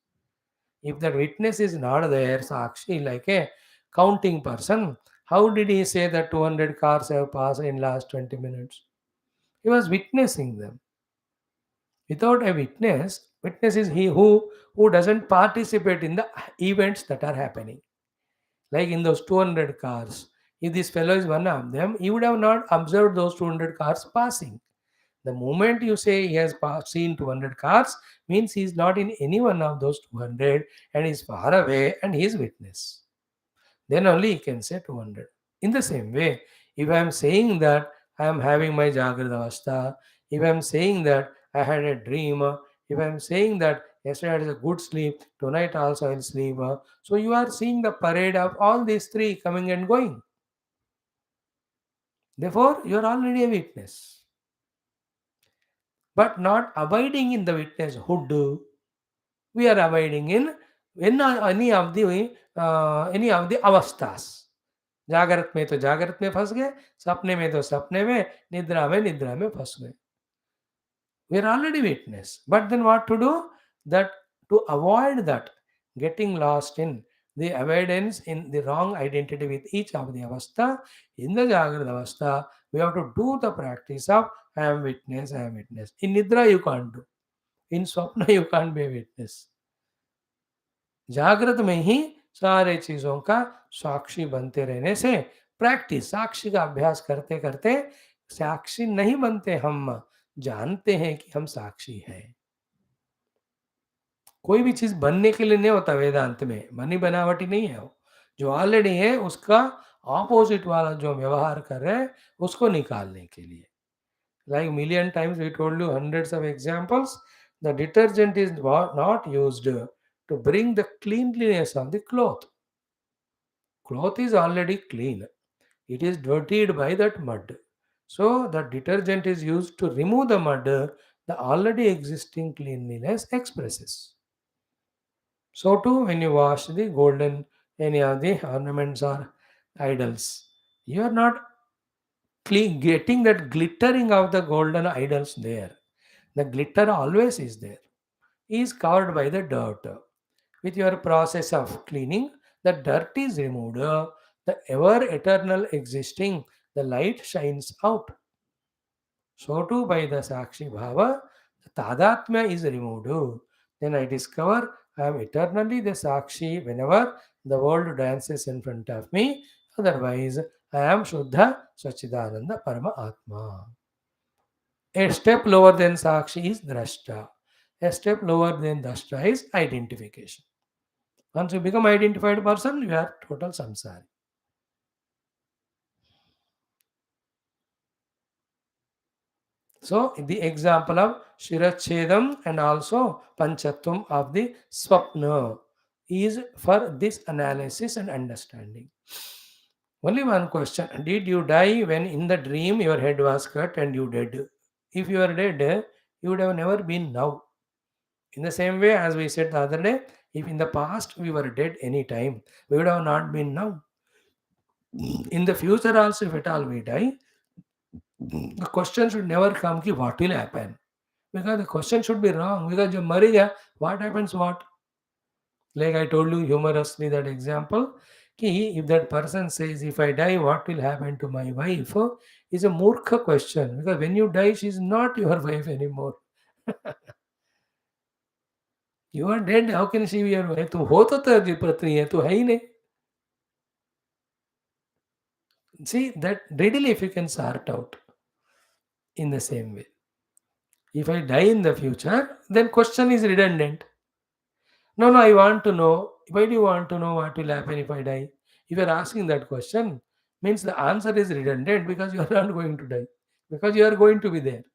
If that witness is not there, Sakshi, like a counting person, how did he say that 200 cars have passed in last 20 minutes? He was witnessing them. Without a witness, witness is he who doesn't participate in the events that are happening. Like in those 200 cars, if this fellow is one of them, he would have not observed those 200 cars passing. The moment you say he has seen 200 cars, means he is not in any one of those 200 and is far away and he is witness. Then only he can say 200. In the same way, if I am saying that I am having my Jagrata Avastha, if I am saying that I had a dream, if I am saying that yesterday I had a good sleep, tonight also I will sleep, so you are seeing the parade of all these three coming and going. Therefore, you are already a witness. But not abiding in the witnesshood, we are abiding in any of the avasthas. जागृत में तो जागृत में फंस गए, सपने में तो सपने में, निद्रा में फंस गए. We are already witness. But then what to do? That to avoid that, getting lost in the avoidance in the wrong identity with each of the avastha, in the Jagrata avastha, we have to do the practice of I am witness, I am witness. In Nidra you can't do. In Swapna you can't be a witness. जागृत में ही सारे चीजों का साक्षी बनते रहने से practice, साक्षी का अभ्यास करते करते साक्षी नहीं बनते, हम जानते हैं कि हम साक्षी हैं. कोई भी चीज बनने के लिए नहीं होता वेदांत में, बनी बनावटी नहीं है. वो जो ऑलरेडी है उसका ऑपोजिट वाला जो व्यवहार कर रहे हैं उसको निकालने के लिए. Like million times we told you hundreds of examples, the detergent is not used to bring the cleanliness of the cloth. Cloth is already clean. It is dirtied by that mud. So the detergent is used to remove the mud, the already existing cleanliness expresses. So too when you wash the golden, any of the ornaments or idols, you are not getting that glittering of the golden idols there. The glitter always is there. Is covered by the dirt. With your process of cleaning, the dirt is removed. The ever eternal existing, the light shines out. So too by the Sakshi Bhava, the Tadatmya is removed. Then I discover I am eternally the Sakshi whenever the world dances in front of me. Otherwise, I am Shuddha Sachidananda Parama Atma. A step lower than Sakshi is Drashta. A step lower than Drashta is identification. Once you become identified person, you are total samsari. So the example of Shirachedam and also Panchatvam of the Swapna is for this analysis and understanding. Only one question. Did you die when in the dream your head was cut and you dead? If you are dead, you would have never been now. In the same way as we said the other day, if in the past we were dead any time, we would have not been now. In the future also, if at all we die, the question should never come ki what will happen. Because the question should be wrong. Because you marry gaya, what happens what? Like I told you humorously that example, ki if that person says, if I die, what will happen to my wife? Is a murkha question. Because when you die, she is not your wife anymore. You are dead, how can she be your wife? तुम हो तो तेरी पत्नी है, तू है ही नहीं. See, that readily if you can sort out in the same way. If I die in the future, then question is redundant. No, I want to know. Why do you want to know what will happen if I die? If you are asking that question, means the answer is redundant because you are not going to die. Because you are going to be there.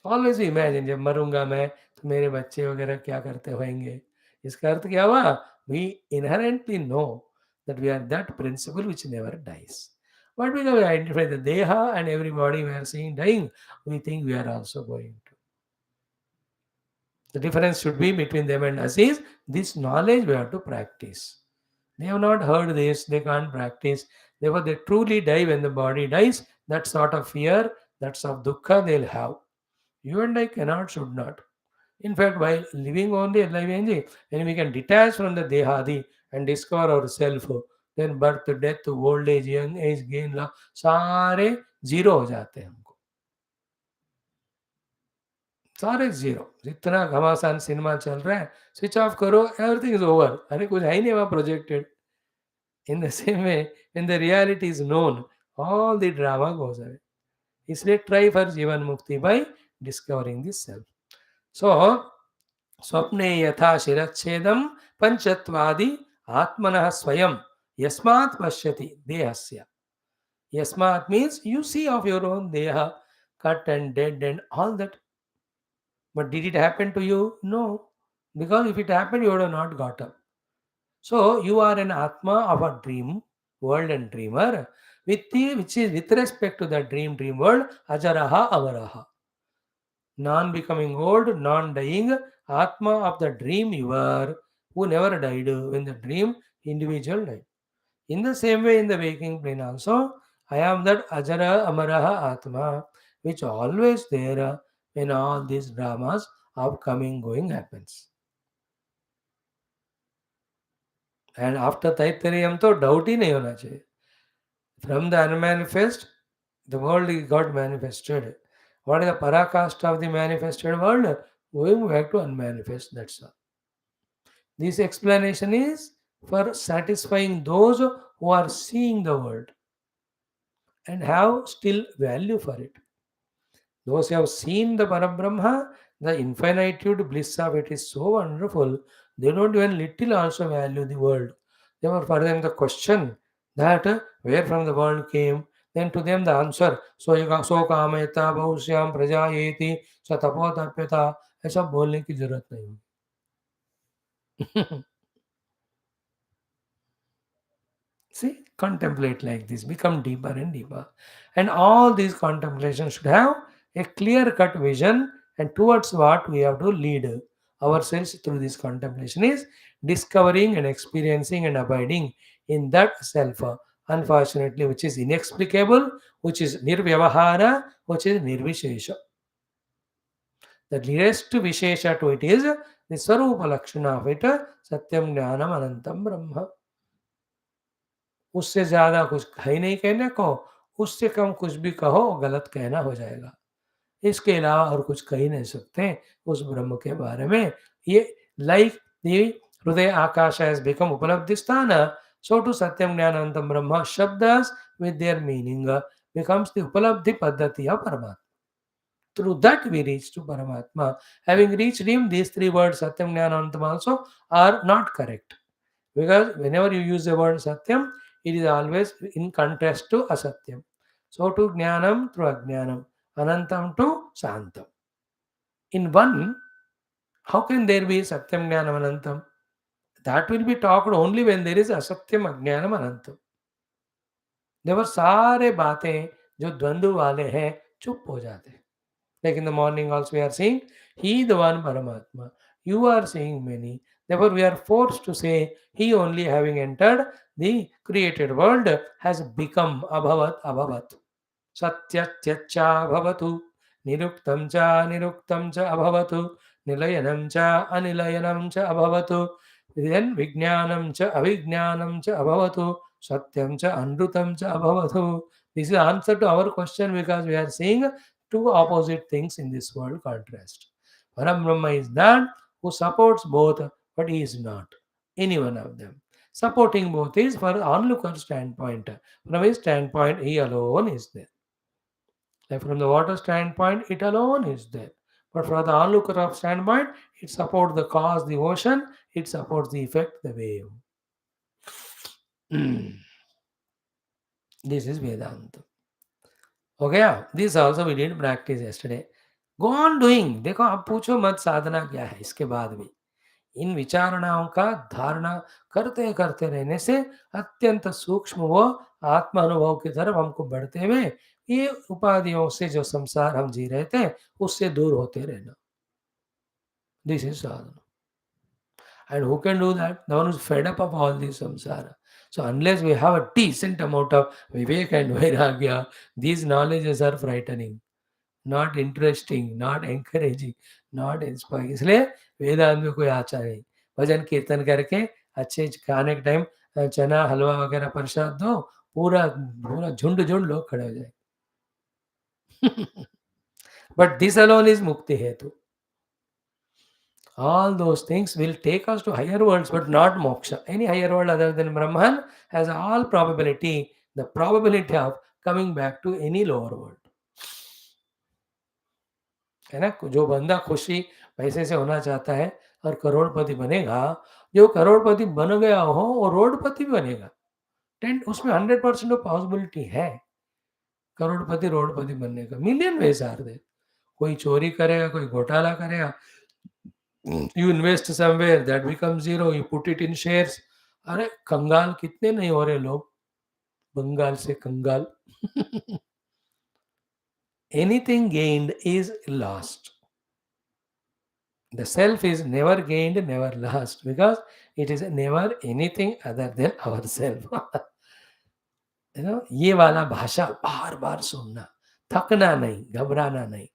Always imagine, जब मरूंगा मैं तो मेरे बच्चे वगैरह क्या करते होंगे. इसका अर्थ क्या हुआ? We inherently know that we are that principle which never dies. But because we identify the Deha and everybody we are seeing dying, we think we are also going to. The difference should be between them and us is this knowledge we have to practice. They have not heard this, they can't practice. Therefore, they truly die when the body dies. That sort of fear, that sort of dukkha they'll have. You and I cannot, should not. In fact, while living only alive energy, when we can detach from the dehadi and discover ourselves, then birth, death, old age, young age, gain, loss, सारे zero हो जाते हैं हमको. सारे zero. जितना घमासान cinema चल रहा है, स्विच ऑफ करो, एवरीथिंग इज ओवर, अरे कुछ है ही नहीं वहाँ projected. In the same way when the reality is known, all the drama goes away. इसलिए try for jivan mukti by discovering this self. So स्वप्ने यथा शिरच्छेदम पंचत्वादि आत्मनः स्वयं यस्मात् पश्यति देहस्य. Yasmat means you see of your own deha, cut and dead and all that. But did it happen to you? No. Because if it happened, you would have not got up. So you are an Atma of a dream world and dreamer, which is with respect to the dream world, Ajaraha Avaraha. Non becoming old, non dying, Atma of the dream you are, who never died when the dream individual died. In the same way, in the waking plane also, I am that Ajara Amaraha Atma, which always there when all these dramas of coming going happens. And after Taittiriam, तो doubt ही नहीं होना चाहिए. From the unmanifest, the world got manifested. What is the parakasta of the manifested world? Going back to unmanifest, that's all. This explanation is for satisfying those who are seeing the world and have still value for it. Those who have seen the Parabrahma, the infinitude bliss of it is so wonderful, they don't even little also value the world. Therefore, for them the question that where from the world came, then to them the answer, so कामयता बहुश्याम प्रजायेति स तपोतप्यता, ऐसा बोलने की जरूरत नहीं. See, contemplate like this, become deeper and deeper. And all these contemplations should have a clear cut vision, and towards what we have to lead ourselves through this contemplation is discovering and experiencing and abiding in that self, unfortunately, which is inexplicable, which is nirvyavahara, which is nirvishesha. The nearest vishesha to it is the Swarupa Lakshana of it, Satyam Jnanam Anantam Brahma. उससे ज़्यादा कुछ है ही नहीं कहने को, उससे कम कुछ भी कहो गलत कहना हो जाएगा. इसके अलावा और कुछ कह ही नहीं सकते उस ब्रह्म के बारे में. ये लाइक द हृदय आकाश हैज बिकम उपलब्धि स्थान, so to Satyam Jnanantam Brahma Shabdas with their meaning becomes the Upalabdhi Paddhati of Paramatma. Through that we reach to Paramatma. Having reached him, these three words Satyam Jnanantam also are not correct. Because whenever you use the word Satyam, it is always in contrast to Asatyam. So to Jnanam through Ajnanam, Anantam to Santam. In one, how can there be Satyam Jnanam Anantam? That will be talked only when there is Asatyam Ajnanam Anantam. There सारे बातें जो द्वंद्व वाले हैं चुप हो जाते हैं. Like in the morning also we are saying, He the one Paramatma. You are saying many. Therefore we are forced to say, He only having entered the created world has become Abhavat Abhavat. Satyatyacha Bhavatu. Niruktam cha Niruktam cha Abhavatu. Nilayanam cha Anilayanam cha Abhavatu. Then Vijnanam cha Avijnanam cha Abhavatu. Satyam cha Anrutam cha Abhavatu. This is the answer to our question, because we are saying two opposite things in this world contrast. Param Brahma is that who supports both, but he is not any one of them. Supporting both is for onlooker standpoint. From his standpoint, he alone is there. Like from the water standpoint, it alone is there. But for the onlooker of standpoint, it supports the cause, the ocean, it supports the effect, the wave. This is Vedanta. Okay, this also we did practice yesterday. Go on doing. देखो, आप पूछो मत साधना क्या है. इसके बाद भी इन विचारणाओं का धारणा करते करते रहने से अत्यंत सूक्ष्म वो आत्मा अनुभव की तरफ हमको बढ़ते हुए ये उपाधियों से जो संसार हम जी रहे थे उससे दूर होते रहना. This is Sadhana. And who can do that? The one who's fed up of all this samsara. So unless we have a decent amount of vivek and vairagya, these knowledges are frightening. Not interesting, not encouraging, not inspiring. इसलिए वेदांत में कोई आचा नहीं. भजन कीर्तन करके अच्छे खाने के टाइम चना हलवा वगैरह प्रसाद दो, पूरा पूरा झुंड झुंड लोग खड़े हो जाए. बट दिस अलोन इज मुक्ति हेतु. All those things will take us to higher worlds, but not moksha. Any higher world other than Brahman has all probability, the probability of coming back to any lower world. है ना? जो बंदा खुशी पैसे से होना चाहता है और करोड़पति बनेगा, जो करोड़पति बन गया हो वो रोडपति भी बनेगा। 10 उसमें 100% पॉसिबिलिटी है करोड़पति रोडपति बनने का। Million ways are there. कोई चोरी करेगा, कोई घोटाला करेगा, you invest somewhere that become zero, you put it in shares. अरे कंगाल कितने नहीं हो रहे लोग, बंगाल से कंगाल। Anything gained is lost. The self is never gained, never lost, because it is never anything other than ourself. ये वाला भाषा बार बार सुनना, थकना नहीं, घबराना नहीं,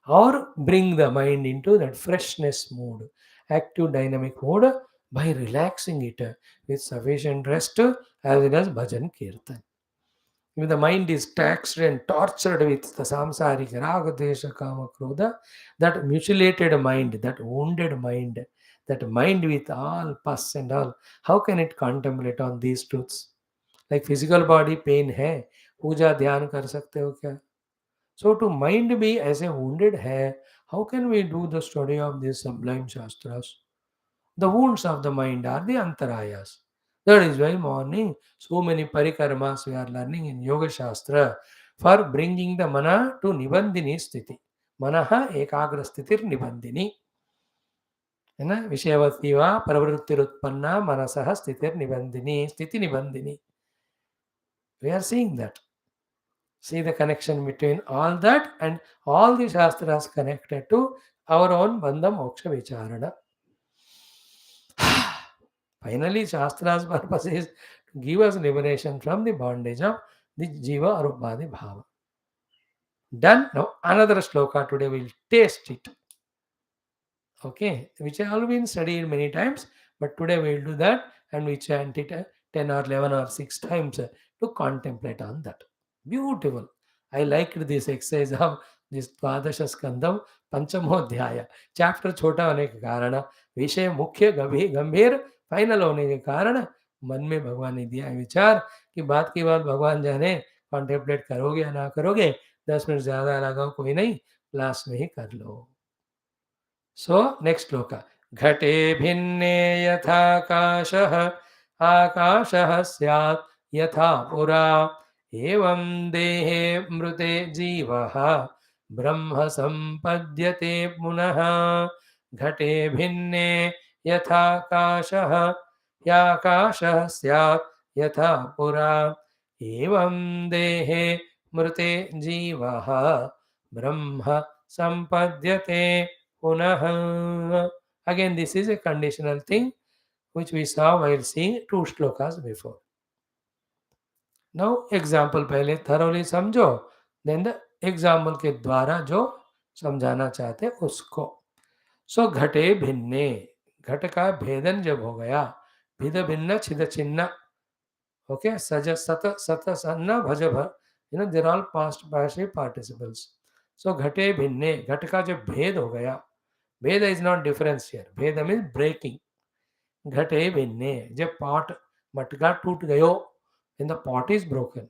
और bring the mind into that freshness mood, active dynamic mode, by relaxing it with sufficient rest as well as bhajan kirtan. If the mind is taxed and tortured with the samsaric raga, desha, kama, krodha, that mutilated mind, that wounded mind, that mind with all pus and all, how can it contemplate on these truths? Like physical body pain है, पूजा ध्यान कर सकते हो क्या? So to mind भी ऐसे wounded है, how can we do the study of these sublime shastras? The wounds of the mind are the antarayas. That is why morning so many parikarmas we are learning in Yoga Shastra for bringing the mana to Nibandini sthiti. Manaha ekagra sthitir Nibandini. है ना? विषयवती वा प्रवृत्तिरुत्पन्ना मनसः स्थितिर निबंधिनी, स्थिति निबंधिनी. We are seeing that. See the connection between all that and all the shastras connected to our own bandha moksha vicharana. Finally, shastra's purpose is to give us liberation from the bondage of the jiva arubhadi bhava. Done. Now another shloka today we'll taste it. Okay, which have all been studied many times, but today we'll do that and we chant it 10 or 11 or 6 times to contemplate on that. Beautiful. I liked this exercise of this द्वादश स्कंदम पंचमोध्याय. Chapter छोटा होने के कारण, विषय मुख्य गंभीर final होने के कारण मन में भगवान ने दिया विचार कि बात की बात भगवान जाने, कॉन्टेम्पलेट करोगे या ना करोगे, 10 मिनट ज़्यादा लगाओ कोई नहीं, क्लास में ही कर लो. So next shloka. घटे भिन्ने यथाकाशः आकाशः स्यात् यथा पुरा एवं देहे मृते जीवः ब्रह्म संपद्यते पुनः. घटे भिन्ने यथाकाशः याकाशः स्यात् यथा पुरा एवं देहे मृते जीवः ब्रह्म संपद्यते Punaha. Again, this is a conditional thing which we saw while seeing 2 shlokas before. Now, example पहले thoroughly समझो, then the example के द्वारा जो समझाना चाहते हैं उसको. So, घटे भिन्ने, घट का भेदन जब हो गया, भिद भिन्न छिद छिन्न, okay, सज सत सत सन्न भज भ, they're all past passive participles. So, घटे भिन्ने, घट का जब भेद हो गया, भेद is not difference here. भेद means breaking. घटे भिन्ने, जब pot मटका टूट गयो, when the pot is broken,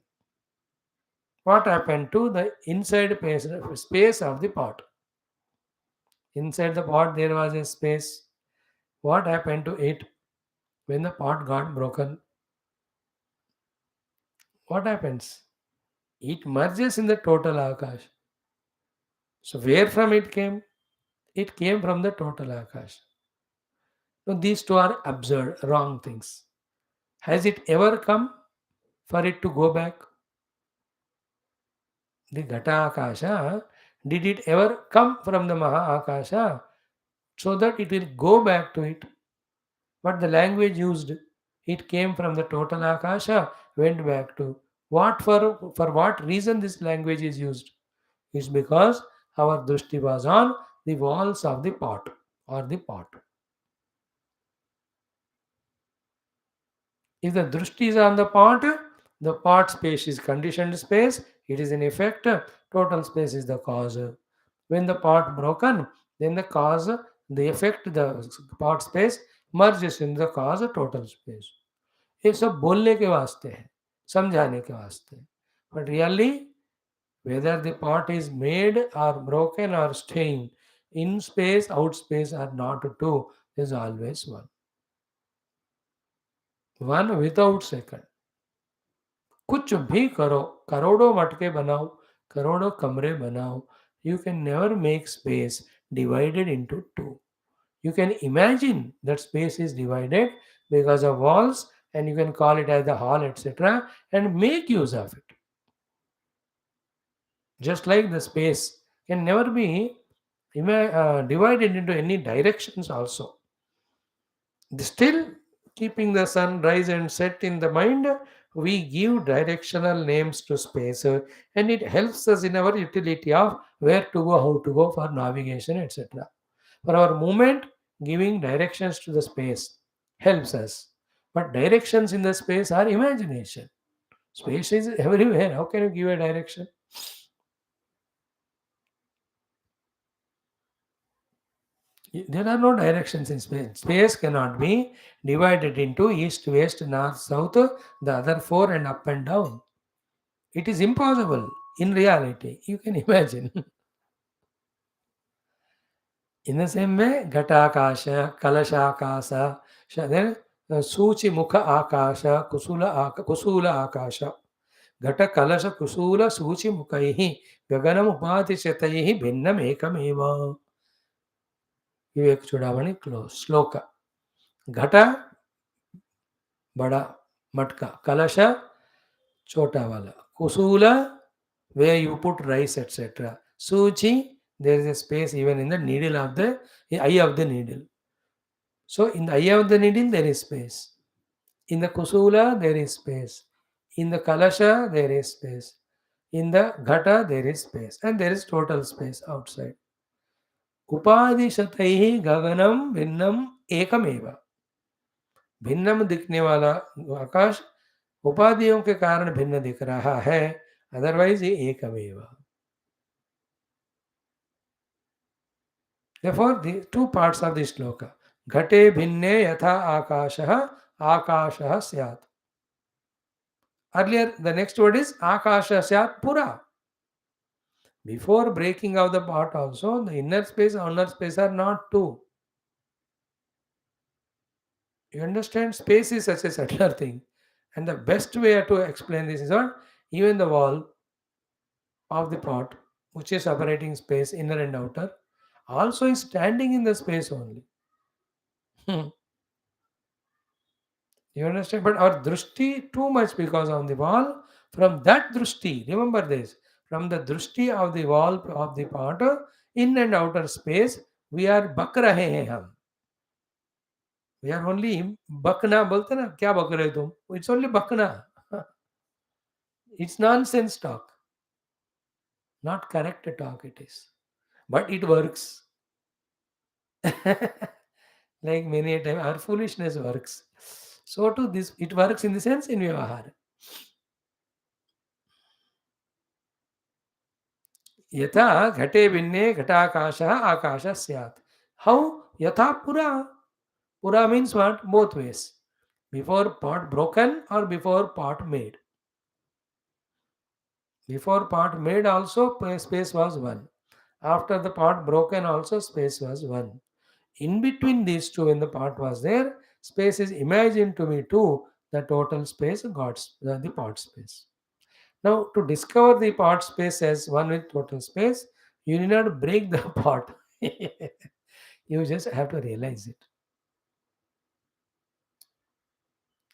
what happened to the inside space of the pot? Inside the pot there was a space. What happened to it when the pot got broken? What happens? It merges in the total Akash. So where from it came? It came from the total Akash. Now these two are absurd, wrong things. Has it ever come for it to go back? The Ghata Akasha, did it ever come from the Maha Akasha so that it will go back to it? But the language used, it came from the total Akasha, went back to. What for what reason this language is used? It's because our drishti was on the walls of the pot or the pot. If the drishti is on the pot space is conditioned space, it is in effect, total space is the cause. When the pot broken, then the cause, The effect, the part space merges in the cause total space. ये सब बोलने के वास्ते है, समझाने के वास्ते. But really, whether the pot is made or broken or staying, in space, out space are not two. There is always one. One without second. कुछ भी करो, करोड़ों मटके बनाओ, करोड़ों कमरे बनाओ, you can never make space divided into two. You can imagine that space is divided because of walls, and you can call it as the hall, etc., and make use of it. Just like the space can never be divided into any directions also. Still, keeping the sun rise and set in the mind, we give directional names to space, and it helps us in our utility of where to go, how to go for navigation, etc. For our movement, giving directions to the space helps us. But directions in the space are imagination. Space is everywhere. How can you give a direction? There are no directions in space. Space cannot be divided into east, west, north, south, the other four, and up and down. It is impossible in reality. You can imagine. In the same way, Ghatakasha, Kalashakasa, then Suchi Mukha Akasha, Kusula Akasha. घट कलश कुसूल सूचि मुखैः Gangnam उपातिशतैः भिन्नम एकमेव. विवेक चूड़ामणि close. श्लोक. घट बड़ा मटका, कलश छोटा वाला, कुसूल where you put rice, etc. Suchi, there is a space even in the needle of the eye of the needle. So in the eye of the needle there is space. In the kusula there is space. In the kalasha there is space. In the ghata there is space, and there is total space outside. उपादिशतैः गगनम भिन्नम एकमेव. भिन्नम दिखने वाला आकाश उपाधियों के कारण भिन्न दिख रहा है, अदरवाइज ये एकमेव. Therefore, the two parts of this shloka. Ghate bhinne yatha akashah, akashah syat. Earlier, the next word is akasha syat pura. Before breaking of the pot also, the inner space, outer space are not two. You understand? Space is such a subtler thing. And the best way to explain this is what? Even the wall of the pot, which is separating space, inner and outer, also is standing in the space only. You understand? But our drushti too much because on the wall, from that drushti, remember this, from the drushti of the wall of the pot, in and outer space, we are bak rahe hain hum. We are only bakna, bolte na, kya bak rahe tum? It's only bakna. It's nonsense talk. Not correct talk it is. But it works. Like many a time, our foolishness works. So too this, it works in the sense in Vyavahara. Yatha ghate vinne ghatakasha akasha syat. How? Yatha pura. Pura means what? Both ways. Before pot broken or before pot made. Before pot made also space was one. After the pot broken also space was one. In between these two, when the pot was there, space is imagined to be two. The total space got the pot space. Now, to discover the pot space as one with total space, you need not break the pot. You just have to realize it.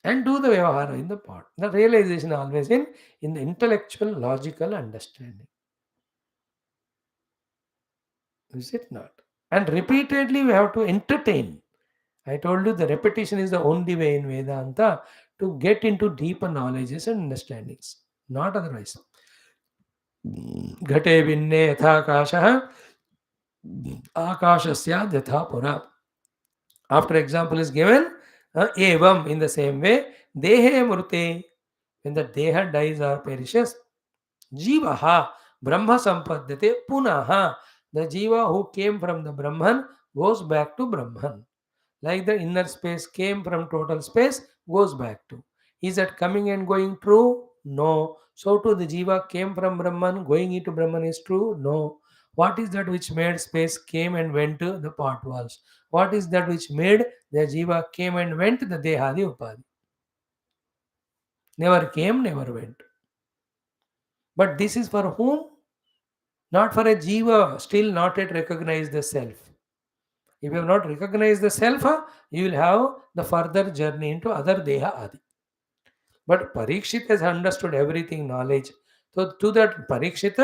And do the vyavahara in the pot. The realization always in the intellectual, logical understanding. Is it not? And repeatedly we have to entertain. I told you the repetition is the only way in Vedanta to get into deeper knowledges and understandings. Not otherwise. Ghate vinne yatha akashah akashasya yatha pura. After example is given, evam in the same way, dehe murte, when the deha dies or perishes, jivaha brahma sampadyate punaha, the jiva who came from the Brahman goes back to Brahman. Like the inner space came from total space, goes back to. Is that coming and going true? No. So too the Jiva came from Brahman, going into Brahman is true? No. What is that which made space came and went to the pot walls? What is that which made the Jiva came and went the Dehadi Upadi? Never came, never went. But this is for whom? Not for a Jiva, still not yet recognize the self. If you have not recognized the self, you will have the further journey into other Deha Adi. But Parikshit has understood everything, knowledge. So to that Parikshit,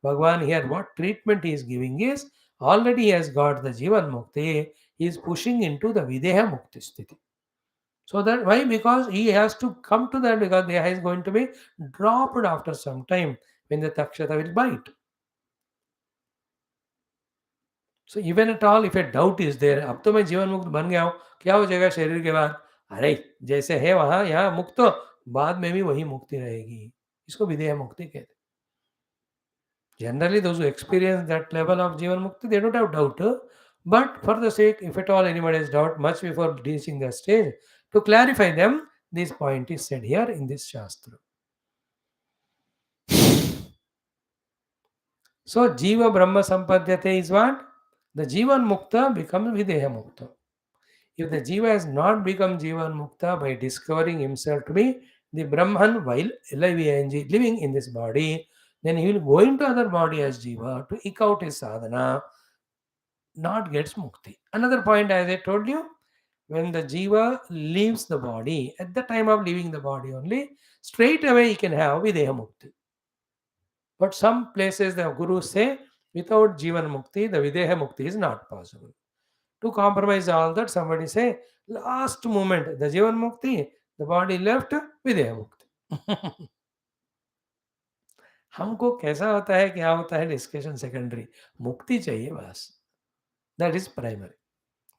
Bhagavan here, what treatment he is giving is, already he has got the Jivan Mukti, he is pushing into the Videha Mukti Sthiti. So that why? Because he has to come to that, because Deha is going to be dropped after some time when the Takshata will bite. So even at all if a doubt is there, अब तो मैं जीवन मुक्त बन गया हूँ, क्या हो जाएगा शरीर के बाद? अरे जैसे है वहां यहाँ मुक्त, तो बाद में भी वही मुक्ति रहेगी. इसको विदेह मुक्ति कहते हैं. Generally those who experience that level of jivan mukti they don't have doubt, but for the sake if at all anybody has doubt much before reaching the stage, to clarify them, this point is said here in this shastra. So Jiva Brahma Sampadyate is what? The Jivan Mukta becomes Videha Mukta. If the Jiva has not become Jivan Mukta by discovering himself to be the Brahman while living in this body, then he will go into other body as Jiva to eke out his sadhana, not gets Mukti. Another point, as I told you, when the Jiva leaves the body, at the time of leaving the body only, straight away he can have Videha Mukti. But some places the gurus say without Jivan Mukti, the Videha Mukti is not possible. To compromise all that, somebody say last moment, the Jivan Mukti, the body left, Videha Mukti. हमको कैसा होता है, क्या होता है, discussion secondary. मुक्ति चाहिए बस. That is primary.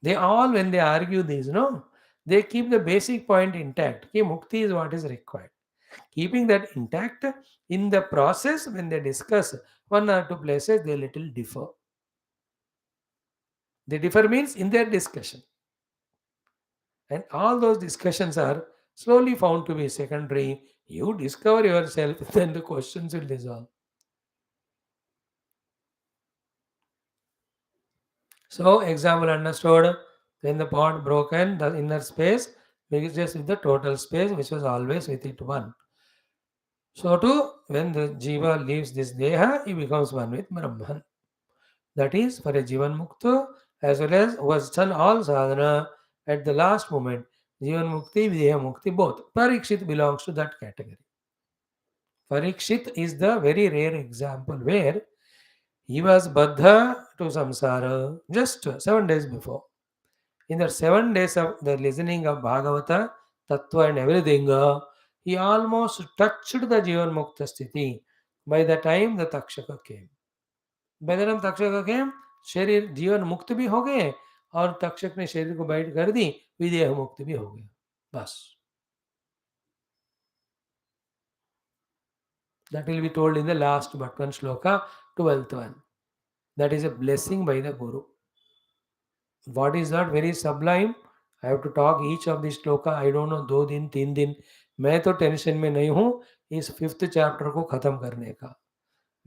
They all, when they argue these, no, they keep the basic point intact. कि mukti is what is required. Keeping that intact, in the process when they discuss one or two places, they little differ. They differ means in their discussion. And all those discussions are slowly found to be secondary. You discover yourself, then the questions will dissolve. So, example understood. When the pot broken, the inner space mixes with the total space, which was always with it one. So too, when the Jiva leaves this Deha, he becomes one with Brahman. That is, for a Jivan Mukta, as well as who has done all sadhana at the last moment, Jivan Mukti, Videha Mukti, both. Parikshit belongs to that category. Parikshit is the very rare example where he was Baddha to Samsara just 7 days before. In the 7 days of the listening of Bhagavata, Tattva and everything, he almost touched the Jivan Mukta Sthiti by the time the Takshaka came. By the time Takshaka came, शरीर जीवन मुक्त भी हो गए और तक्षक ने शरीर को बाइट कर दी, विदेह मुक्त भी हो गया. बस. That will be told in the last but one shloka, 12th one. That is a blessing by the Guru. What is that? Very sublime. I have to talk each of this shloka. I don't know, 2 दिन 3 दिन. मैं तो tension में नहीं हूँ इस 5th chapter को खत्म करने का.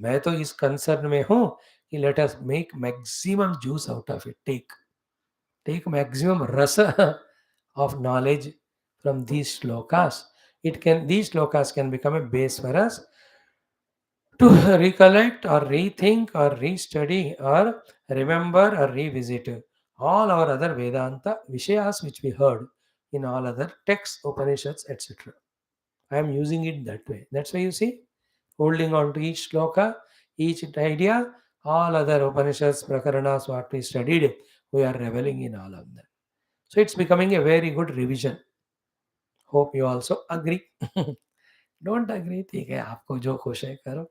मैं तो इस कंसर्न में हूँ कि let us make maximum juice out of it. Take maximum rasa of knowledge from these shlokas. These shlokas can become a base for us to recollect or rethink or restudy or remember or revisit all our other Vedanta Vishayas which we heard in all other texts, Upanishads, etc. I am using it that way. That's why you see, holding on to each shloka, each idea, all other Upanishads, Prakaranas, what we studied, we are reveling in all of them. So it's becoming a very good revision. Hope you also agree. Don't agree, ठीक है, आपको जो खुश है करो.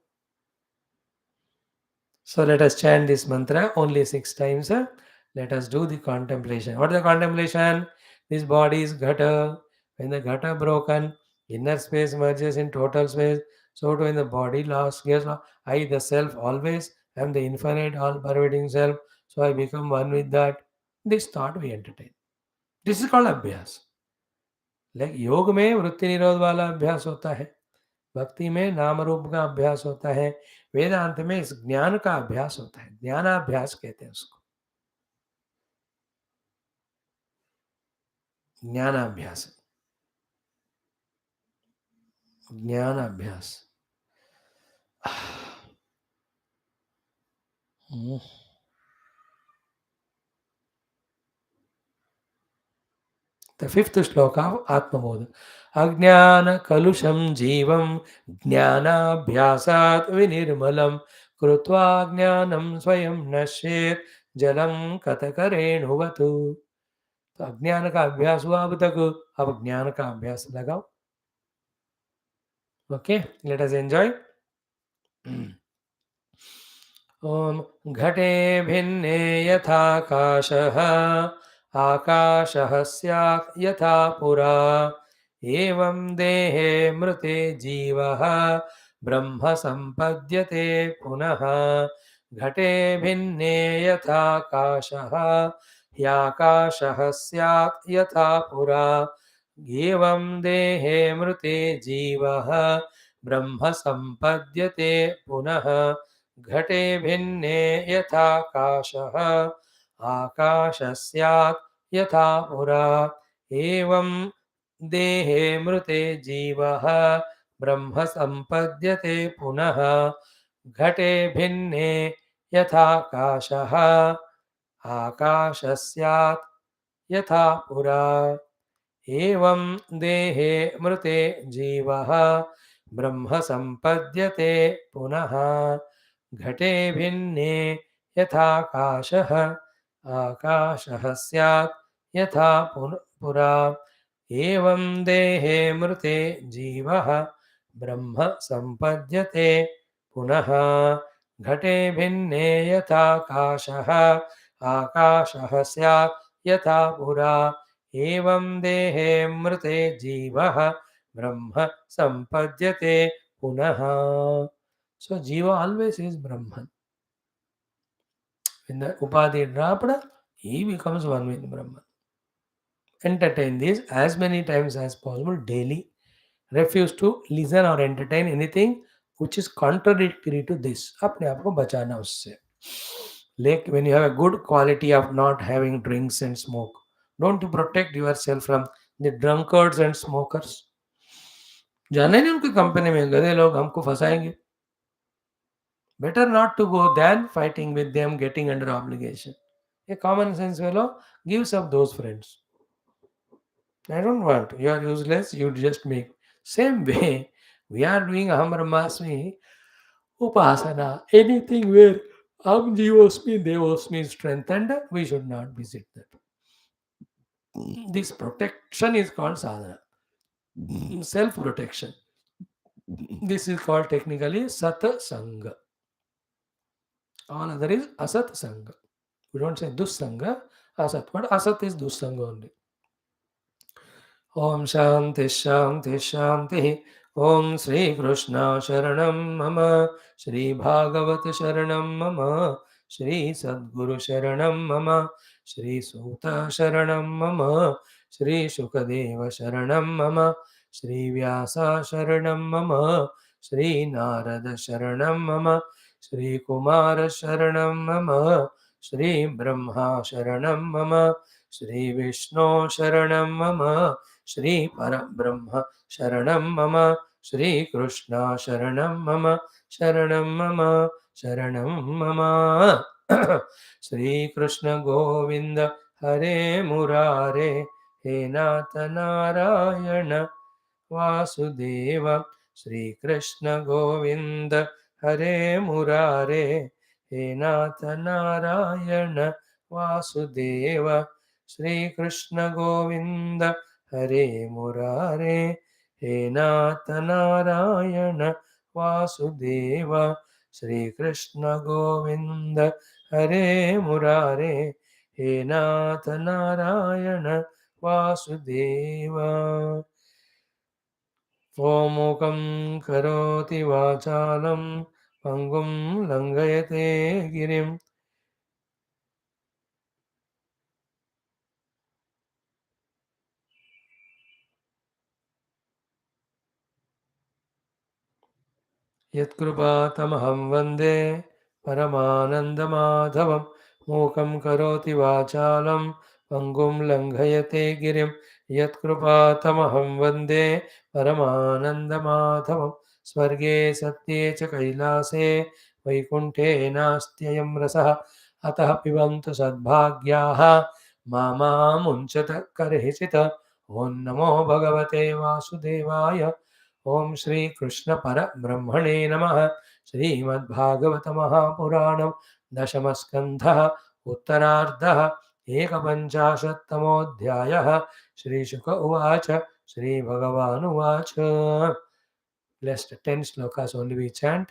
So let us chant this mantra only 6 times. Let us do the contemplation. What is the contemplation? This body is ghata. When the ghata broken, inner space merges in total space. So too when the body lost, yes, I the self always am the infinite all pervading self. So I become one with that. This thought we entertain. This is called abhyas. Like योग में वृत्ति निरोध वाला अभ्यास होता है, भक्ति में नाम रूप का अभ्यास होता है, वेदांत में इस ज्ञान का अभ्यास होता है, ज्ञानाभ्यास कहते हैं उसको, ज्ञानाभ्यास, ज्ञानाभ्यास. The fifth shloka of Atmabodha. Ajnana kalusham jivam jnanabhyasat vinirmalam krutva jnanam swayam nashet jalam katakarenu. तो अज्ञान का अभ्यास हुआ अब तक, अब ज्ञान का अभ्यास लगाओ. Okay, let us enjoy. ओम घटे भिन्ने यथाकाशः आकाशः स्यात् यथा पुरा एवं देहे मृते जीवः ब्रह्म संपद्यते पुनः. घटे भिन्ने यथाकाशः ह्याकाशः स्यात् यथा पुरा एवं देहे मृते जीवः ब्रह्म संपद्यते पुनः. घटे भिन्ने यथाकाशः आकाशः स्यात् यथा पुरा एवं देहे मृते जीवः ब्रह्म संपद्यते पुनः. घटे भिन्ने यथाकाशः आकाशः स्यात् यथा पुरा एवं देहे मृते जीवः ब्रह्म संपद्यते पुनः. घटे भिन्ने यथाकाशः आकाशः स्यात् यथा पुरा एवं देहे मृते जीवः ब्रह्म संपद्यते पुनः. घटे भिन्ने यथाकाशः आकाशः स्यात् यथा पुरा एवं देहे मृते जीवः ब्रह्म संपद्यते पुनः. So Jiva always is Brahman. When the Upadhi dropped, he becomes one with Brahman. Entertain this as many times as possible daily. Refuse to listen or entertain anything which is contradictory to this. अपने आप को बचाना उससे. Like when you have a good quality of not having drinks and smoke, don't you protect yourself from the drunkards and smokers? जाने नहीं उनकी company में गधे लोग हमको फंसाएंगे. Better not to go than fighting with them, getting under obligation. A common sense fellow gives up those friends. I don't want. You are useless. You just make. Same way, we are doing Aham Brahmasmi Upasana. Anything where Aham Jivosmi, Devosmi is strengthened, we should not visit that. This protection is called sadhana. Self-protection. This is called technically Sat Sangha. All other is Asat Sangha. We don't say Dussanga, Asat, but Asat is Dussanga only. Om Shanti Shanti Shanti. Om Sri Krishna Sharanam Mama. Sri Bhagavat Sharanam Mama. Sri Sadguru Sharanam Mama. Sri Suta Sharanam Mama. Sri Shukadeva Sharanam Mama. Sri Vyasa Sharanam Mama. Sri Narada Sharanam Mama. Sri Kumara Sharanam Mama. Sri Brahma Sharanam Mama. Sri Vishnu Sharanam Mama. Shri Parabrahma Sharanam Mama. Shri Krishna Sharanam Mama. Sharanam Mama. Sharanam Mama. Shri Krishna Govinda Hare Murare. He Natha Narayana Vasudeva. Shri Krishna Govinda Hare Murare. He Natha Narayana Vasudeva. Shri Krishna Govinda Hare Murare. He Natha Narayana Vasudeva. Shri Krishna Govinda Hare Murare. He Natha Narayana Vasudeva. Om Mukam Karoti Vachalam Pangum Langayate Girim यत्कृपातमहं वन्दे परमानन्दमाधवं मूकं करोति वाचालं पङ्गुं लङ्घयते गिरिं यत्कृपातमहं वन्दे परमानन्दमाधवं स्वर्गे सत्ये च कैलासे वैकुण्ठे नास्त्ययं रसः अतः पिबन्तु सद्भाग्याः मामुञ्चत कर्हिचित् ॐ नमो भगवते वासुदेवाय ओम श्री कृष्ण परब्रह्मणे नमः। श्रीमद्भागवत महापुराणं दशम स्कंधः उत्तरार्धः एकपञ्चाशत्तमोऽध्यायः। श्रीशुक उवाच श्रीभगवानुवाच Last 10 slokas only we chant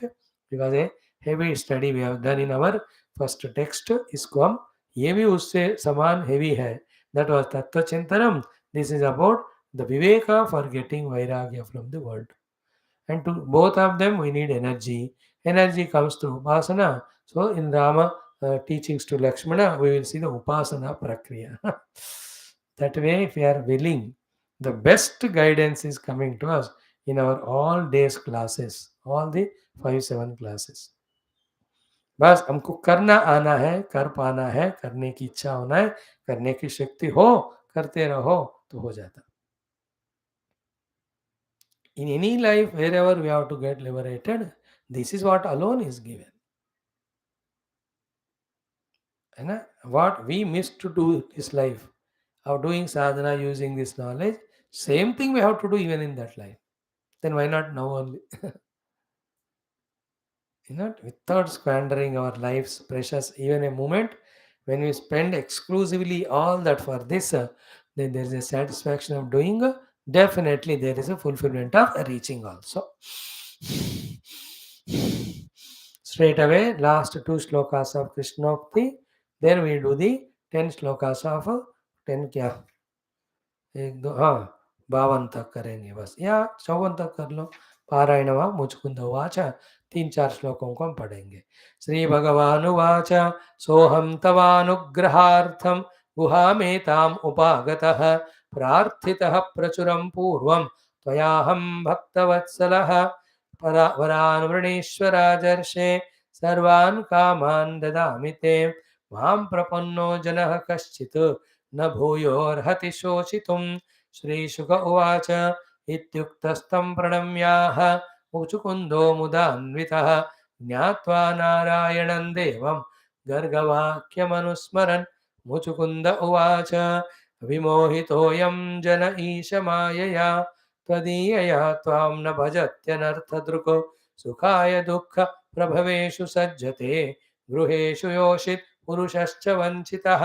because a heavy study we have done in our first text is come. ये भी उससे समान heavy है. That was Tattva Chintanam. This is about the Viveka for getting Vairagya from the world. And to both of them we need energy. Energy comes through upasana. So in Rama teachings to Lakshmana we will see the upasana prakriya. That way if we are willing, the best guidance is coming to us in our all days classes, all the 5-7 classes. बस हमको करना आना है, कर पाना है, करने की इच्छा होना है, करने की शक्ति हो, करते रहो तो हो जाता. In any life, wherever we have to get liberated, this is what alone is given. And what we missed to do this life of doing sadhana using this knowledge, same thing we have to do even in that life. Then why not now only? Without squandering our lives precious even a moment, when we spend exclusively all that for this, then there is a satisfaction of doing. Definitely there is a fulfillment of reaching also. Straight away, last 2 slokas of Krishnokti, then we do the 10 slokas of 10 क्या एक दो हाँ 52 तक करेंगे बस या 54 तक कर लो. पारायण वा मुचुकुंद उवाच 3-4 श्लोकों को हम पढ़ेंगे. श्री भगवान उवाच सोहम तवानुग्रहार्थम गुहामेताम उपागतः प्रार्थितः प्रचुरं पूर्वं त्वयाहं भक्तवत्सलः वरान् वृणीश्वराजर्षे सर्वान् कामान् ददामि ते मां प्रपन्नो जनः कश्चित् न भूयोर्हति शोचितुं. श्रीशुक उवाच इत्युक्तस्तं प्रणम्याः मुचुकुन्दो मुदान्वितः ज्ञात्वा नारायणं देवं गर्गवाक्यमनुस्मरन्. मुचुकुन्द उवाच विमोहितोऽयं जन ईशमायया त्वदीयया त्वां न भजत्यनर्थदृक् सुखाय दुःख प्रभवेषु सज्जते गृहेषु योषित् पुरुषश्च वञ्चितः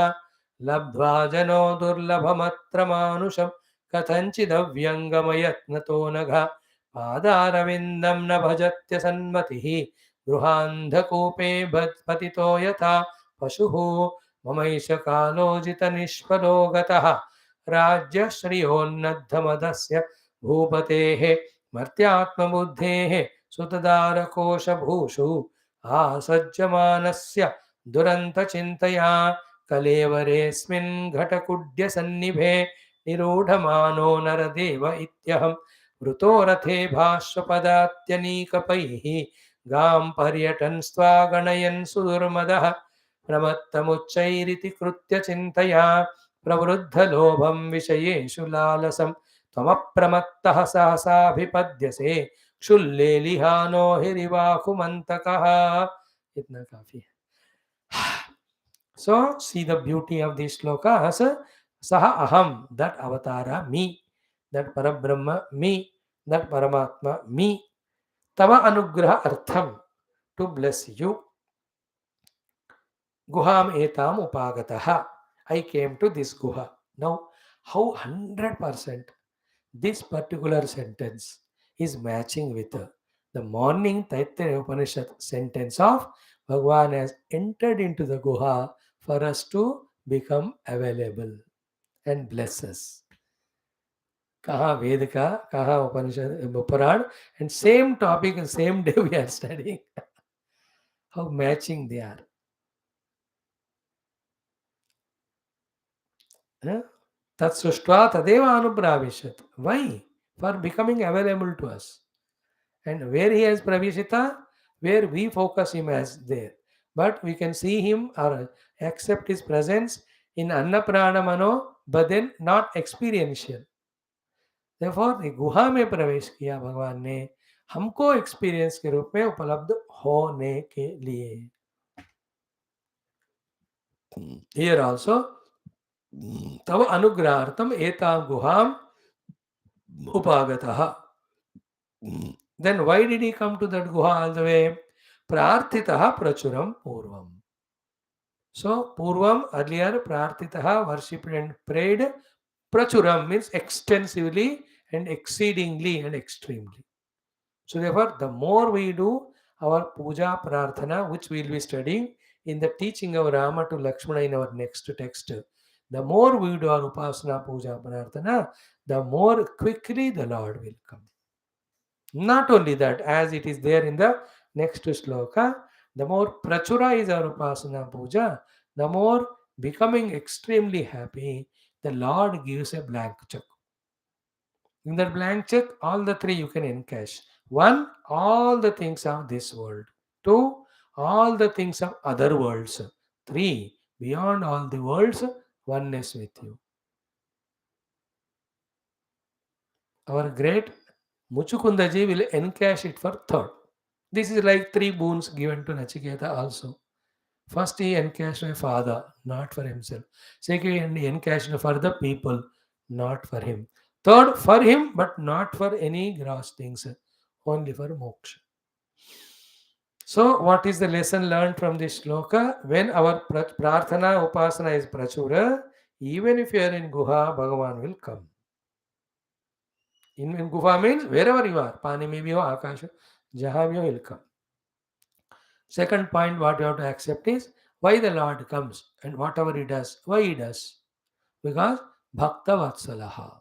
लब्ध्वा जनो दुर्लभमत्र मानुषं कथञ्चिदव्यङ्गमयत्नतो नघ पादारविन्दं न भजत्य सन्मतिः गृहान्धकूपे पतितो यथा पशुः ममैष कालोजितनिष्फलो गतः राज्यश्रियोन्नद्धमदस्य भूपतेः मर्त्यात्मबुद्धेः सुतदारकोशभूषु आसज्जमानस्य दुरन्तचिन्तया कलेवरेऽस्मिन् घटकुड्यसन्निभे निरूढमानो नरदेव इत्यहं वृतो रथे भाष्वपदात्यनीकपैः गां पर्यटन् स्वागणयन् सुदुर्मदः प्रमत्तमुच्चैरिति कृत्य चिन्तया प्रवृद्धलोभं विषयेषु लालसं त्वमप्रमत्तः सहसाभिपद्यसे क्षुल्लेलिहानो हिरिवाकुमन्तकः. इतना काफी है. So see the beauty of these slokas. Saha aham, that avatara, me, that parabrahma, me, that paramatma, me. Tava anugraha artham, to bless you. Guham etam upagataha, I came to this guha. Now, how 100% this particular sentence is matching with the morning Taittiriya Upanishad sentence of Bhagavan has entered into the guha for us to become available and bless us. Kaha Vedika, Kaha Upanishad, Puran, and same topic and same day we are studying. How matching they are. Tat sushtva tadeva anupravishat. Why? For becoming available to us. And where he has Pravishita, where we focus him as there. But we can see him or accept his presence in Annaprana Mano, but then not experiential. Therefore, the गुहा में प्रवेश किया भगवान ने हमको experience के रूप में उपलब्ध होने के लिए. Here also, तव अनुग्रहार्थम एताम गुहाम उपागतः. Then why did he come to that guha all the way? Prarthitaha prachuram purvam. So purvam, earlier prarthitaha, worshipped and prayed. Prachuram means extensively and exceedingly and extremely. So therefore, the more we do our puja prarthana, which we will be studying in the teaching of Rama to Lakshmana in our next text, the more we do our upasana puja prarthana, the more quickly the Lord will come. Not only that, as it is there in the next sloka, the more prachura is our upasana puja, the more becoming extremely happy, the Lord gives a blank check. In that blank check, all the three you can encash. One, all the things of this world. Two, all the things of other worlds. Three, beyond all the worlds, oneness with you. Our great Muchukundaji will encash it for third. This is like three boons given to Nachiketa also. First, he encashed my father, not for himself. Second, he encashed for the people, not for him. Third, for him, but not for any gross things, only for moksha. So, what is the lesson learned from this shloka? When our prarthana, upasana is prachura, even if you are in guha, Bhagavan will come. In guha means wherever you are, pani mein bhi ho, akasha, jahan bhi ho, he'll come. Second point, what you have to accept is why the Lord comes and whatever he does, why he does. Because Bhakta Vatsalaha.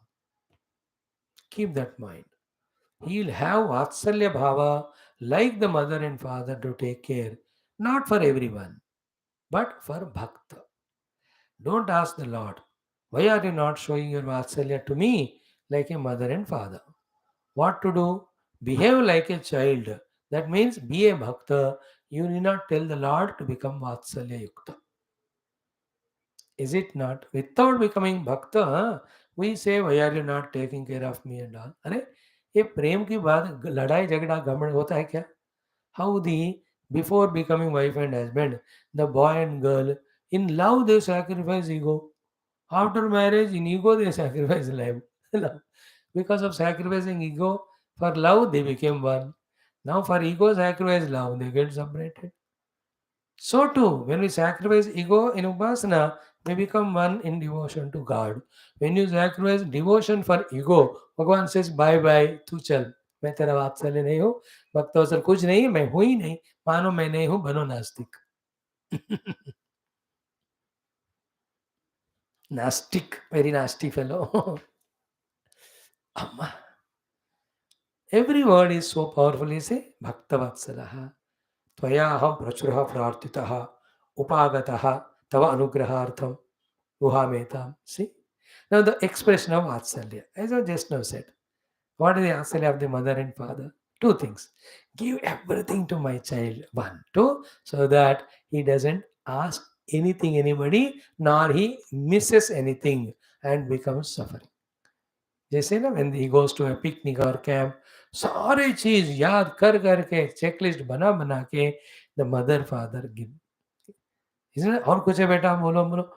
Keep that mind. He will have Vatsalya Bhava like the mother and father to take care, not for everyone, but for Bhakta. Don't ask the Lord, why are you not showing your Vatsalya to me like a mother and father? What to do? Behave like a child. That means be a Bhakta. You need not tell the Lord to become Vatsalya Yukta. Is it not? Without becoming Bhakta, we say, why are you not taking care of me and all? अरे ये प्रेम की बात लड़ाई झगड़ा घमंड होता है क्या? How the before becoming wife and husband, the boy and girl in love they sacrifice ego. After marriage, in ego they sacrifice life. Because of sacrificing ego, for love they became one. Now for ego sacrifice love, they get separated. So too, when we sacrifice ego in upasana, we become one in devotion to God. When you sacrifice devotion for ego, Bhagavan says, bye bye, तू चल, मैं तेरा वात्सल्य नहीं हूँ, भक्तवत्सल कुछ नहीं, मैं हूँ ही नहीं, मानो मैं नहीं हूँ, बनो नास्तिक. Nastic, very nasty fellow. Amma. Every word is so powerful, you say, Bhaktavatsalaha. Tvayaham prachuraha prartitaha. Upagataha. Tava anugrahartham. Guhametam. See? Now the expression of Vatsalya. As I just now said. What is the Vatsalya of the mother and father? Two things. Give everything to my child. One. Two. So that he doesn't ask anything anybody, nor he misses anything and becomes suffering. जैसे ना when he goes to a picnic or camp, सारी चीज याद कर करके checklist बना बना के the mother father give. Isn't it? और कुछ है बेटा बोलो बोलो.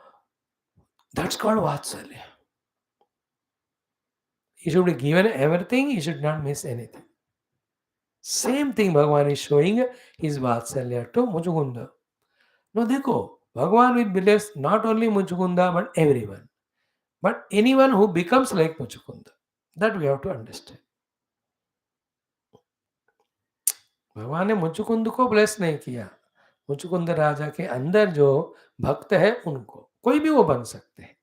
That's called vatsalya. He should be given everything. He should not miss anything. Same thing Bhagavan is showing his vatsalya to Muchukunda. No, देखो Bhagavan will bless not only Muchukunda but everyone. But anyone who becomes like Muchukunda. That we have to understand. भगवान ने मुचुकुंद को bless नहीं किया. मुचुकुंद राजा के अंदर जो भक्त है उनको कोई भी वो बन सकते हैं.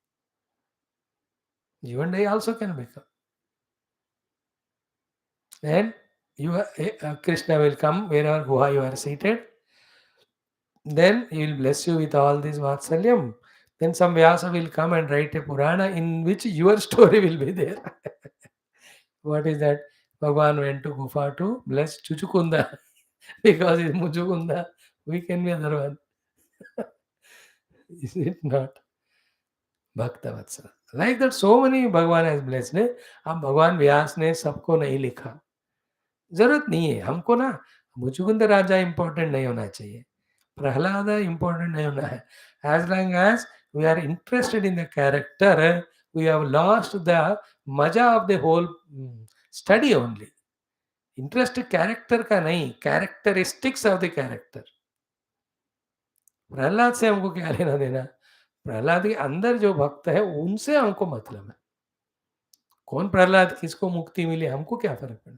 जीवन day also can become. And you Krishna will come wherever guha you are seated. Then he will bless you with all this vatsalyam. Then some Vyasa will come and write a Purana in which your story will be there. What is that? Bhagavan went to Gufa to bless Chuchukunda because it's Muchukunda. We can be other one. Is it not? Bhakta Vatsala. Like that, so many भगवान has blessed है. अब भगवान व्यास ने सबको नहीं लिखा, जरूरत नहीं है हमको ना. मुचुकुंद राजा इंपॉर्टेंट नहीं होना चाहिए, प्रहलाद इंपॉर्टेंट नहीं होना है. As long as we are interested in the character, we have lost the maza of the whole study only. Interest character का नहीं, characteristics of the character. Prahlad से हमको क्या लेना देना? प्रहलाद के अंदर जो भक्त है उनसे हमको मतलब है. कौन प्रहलाद, किसको मुक्ति मिली, हमको क्या फर्क पड़ा?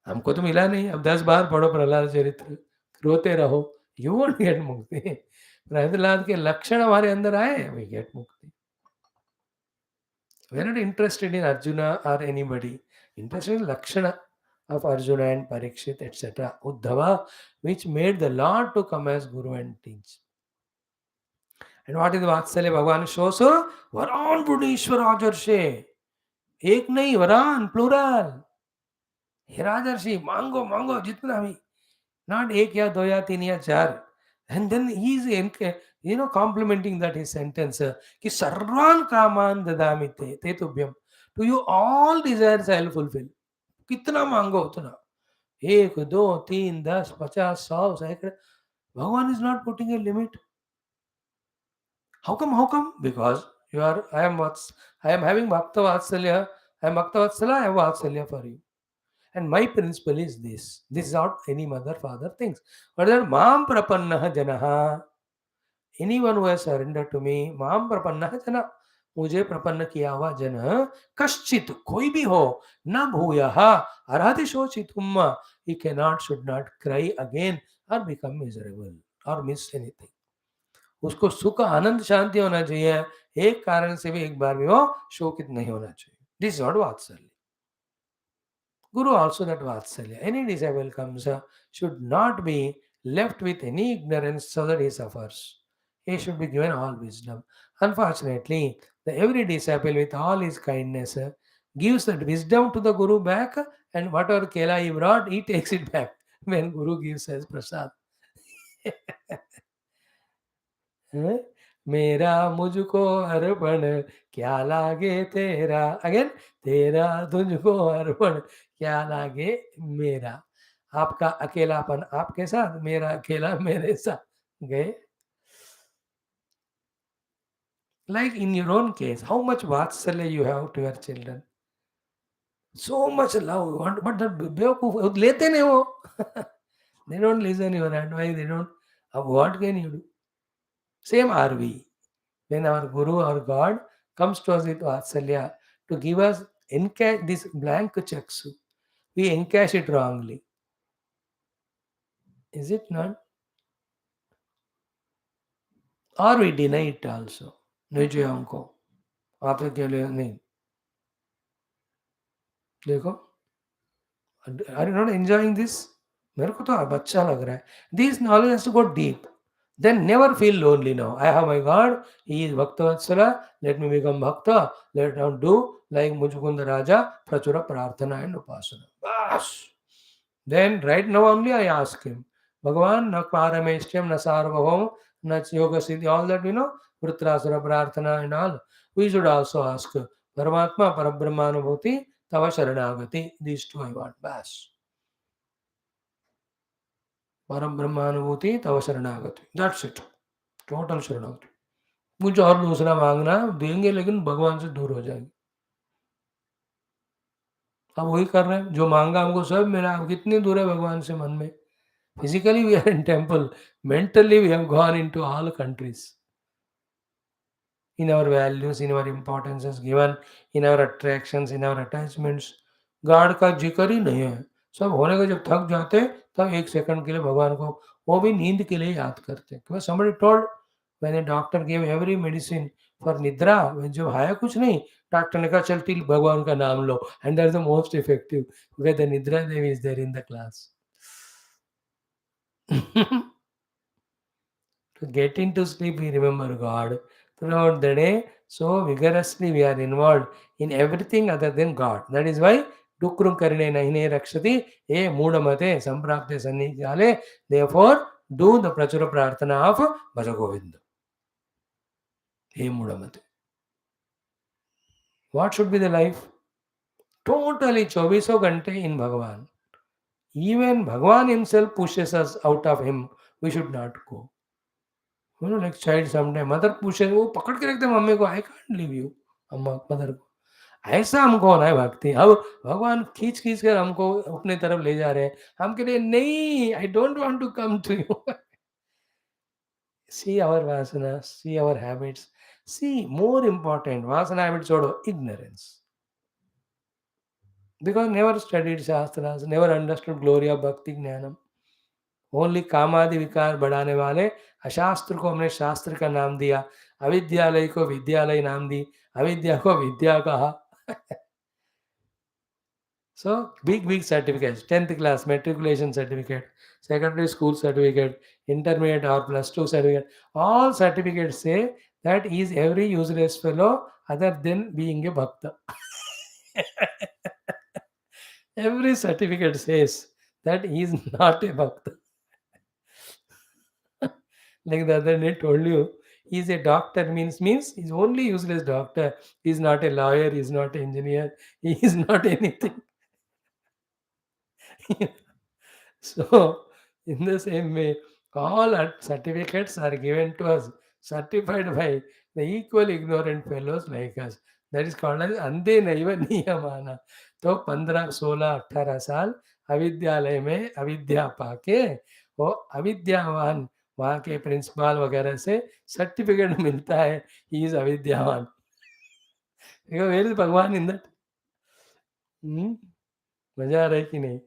हमको तो मिला नहीं. अब 10 बार पढ़ो प्रहलाद चरित्र, रोते रहो, यू वोंट गेट मुक्ति. प्रहलाद के लक्षण हमारे अंदर आए, we get mukti. We are not interested in Arjuna और एनीबडी, इंटरेस्टेड इन लक्षण of Arjuna and Parikshit, etc. Uddhava, which made the Lord to come as Guru and teach. And what is Vatsalya? Bhagavan shows Varan Budishwar Rajarshe. एक नहीं, वरान plural. हे राजर्षि, मांगो मांगो जितना भी, not एक या दो या तीन या चार. And then he is complimenting that his sentence कि सर्वान कामान ददामि ते तुभ्यम. To you all desires I will fulfill. कितना मांगो उतना, 1 2 3 10 50 100 सैकड़े. Bhagavan is not putting a limit. How come? Because I am having Bhakta Vatsalya. I am Bhakta Vatsala, I have Vatsalya for you. And my principle is this. This is not any mother, father things. But that Mam Prapannaha Janaha. Anyone who has surrendered to me, Mam Prapannaha Jana. मुझे प्रपन्न किया हुआ जन कश्चित कोई भी हो न भूयः अर्हति शोचितुम्. He should not cry again or become miserable or miss anything. उसको सुख आनंद शांति होना चाहिए, एक कारण से भी एक बार भी वो शोकित नहीं होना चाहिए. दिस इज नॉट वात्सल्य. Guru also that Vatsalya. Any disciple comes should not be left with any ignorance so that he suffers. He should be given all wisdom. Unfortunately, every disciple with all his kindness gives that wisdom to the Guru back, and whatever kela he brought, he takes it back when Guru gives as prasad. मेरा मुझको अर्पण क्या लागे तेरा. Again, तेरा तुझको अर्पण क्या लागे मेरा. आपका अकेलापन आपके साथ, मेरा अकेला मेरे साथ. गए. Like in your own case, how much vatsalya you have to your children, so much love, but the बेवकूफ लेते नहीं वो. They don't listen your advice, they don't. What can you do? Same are we. When our Guru or God comes to us with Vatsalya to give us encash this blank checks, we encash it wrongly. Is it not? Or we deny it also. नहीं चाहिए हमको, आप के लिए नहीं. देखो, are you not enjoying this? मेरे को तो अब अच्छा लग रहा है. This knowledge has to go deep. Then never feel lonely now. I have my God, he is Bhakta Vatsala, let me become Bhakta, let me do like Muchukunda Raja, Prachura Prarthana and Upasana. Bas! Then right now only I ask him, Bhagavan, na Parameshtyam, na Sarvabhavam, na Yoga Siddhi, all that we know, Vrutrasura Prarthana and all. We should also ask, Paramatma, Parabrahmanubhuti, Tava Sharanagati. These two I want. Bas. परम ब्रह्मानुभूति तव शरणागति. That's it. Total शरणागति. कुछ और दूसरा मांगना देंगे लेकिन भगवान से दूर हो जाएंगे. हम वही कर रहे हैं जो मांगा हमको सब मिला. कितनी दूर है भगवान से मन में. Physically we are in temple, mentally we have gone into all countries. In our values, in our importances given, in our attractions, in our attachments, God का जिक्र ही नहीं है. सब होने का जब थक जाते तब एक सेकंड के लिए भगवान को, वो भी नींद के लिए याद करते. Because somebody told when a doctor gave every medicine for निद्रा, जब है कुछ नहीं, डॉक्टर ने कहा चल तिल भगवान का नाम लो, and that is the most effective because the निद्रा देवी is there in the class. To get into sleep, we remember God throughout the day. So vigorously we are involved in everything other than God. That is why Dukrum karine nahine rakshati, e moodamate samprapte sannijale. Therefore, do the prachura prarthana of Bhaja Govinda. E moodamate. What should be the life? Totally 24 घंटे in Bhagavan. Even Bhagavan himself pushes us out of him. We should not go. You know, like child someday, mother pushes, वो पकड़ के रखते mummy को, I can't leave you, अम्मा mother को. ऐसा हमको होना है भक्ति. अब भगवान खींच खींच कर हमको अपने तरफ ले जा रहे हैं. हम कह रहे नहीं, I don't want to come to you. See our vasana, see our habits. See, more important, vasana habits छोड़ो, ignorance. Because never studied shastras, never understood glory of bhakti jnanam. Only कामादि विकार बढ़ाने वाले अशास्त्र को हमने शास्त्र का नाम दिया, अविद्यालय को विद्यालय नाम दी, अविद्या को विद्या कहा. So big certificates, 10th class matriculation certificate, secondary school certificate, intermediate or plus 2 certificate, all certificates say that he is every useless fellow other than being a bhakta. Every certificate says that he is not a bhakta. Like the other day told you, he's a doctor means he's only useless doctor. He's not a lawyer, he's not an engineer, he is not anything. So, in the same way, all our certificates are given to us, certified by the equal ignorant fellows like us. That is called as अंधे नैव नियमाना. तो 15, 16, 18 साल अविद्यालय में अविद्या पाके वो अविद्यावान वहाँ के principal वगैरह से सर्टिफिकेट मिलता है, ही इज अविद्यावान. वेर इज भगवान इन दैट? मजा आ रहा है कि नहीं?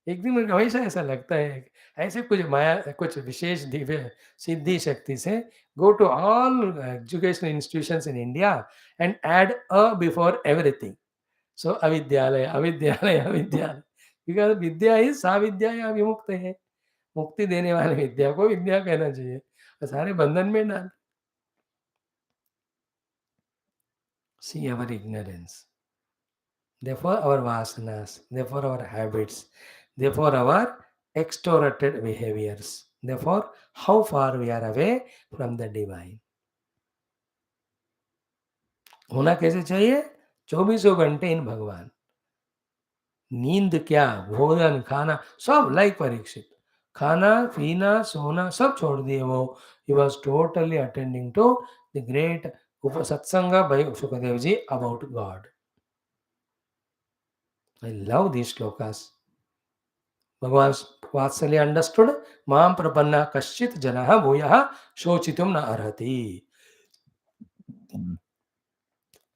एक दिन मुझे हमेशा ऐसा लगता है, ऐसे कुछ माया, कुछ विशेष दिव्य सिद्धि शक्ति से go to all educational institutions in India and add a before everything. So अविद्यालय अविद्यालय अविद्यालय, बिकॉज विद्या ही सा विद्या या विमुक्त है. मुक्ति देने वाली विद्या को विद्या कहना चाहिए. सारे बंधन में डाल. सी अवर ignorance. Therefore, our vasanas, therefore, our habits, therefore, our extroverted behaviors, therefore, how far we are away from the divine. होना कैसे चाहिए? 24 घंटे इन भगवान. नींद क्या, भोजन खाना सब लाइक परीक्षित, खाना पीना सोना सब छोड़ दिए वो. He was totally attending to the great Satsanga by Shukadev ji about God. I love these shlokas. भगवान वात्सल्य अंडरस्टूड. माम प्रपन्ना कश्चित जनः भूयः शोचितुम न अर्हति.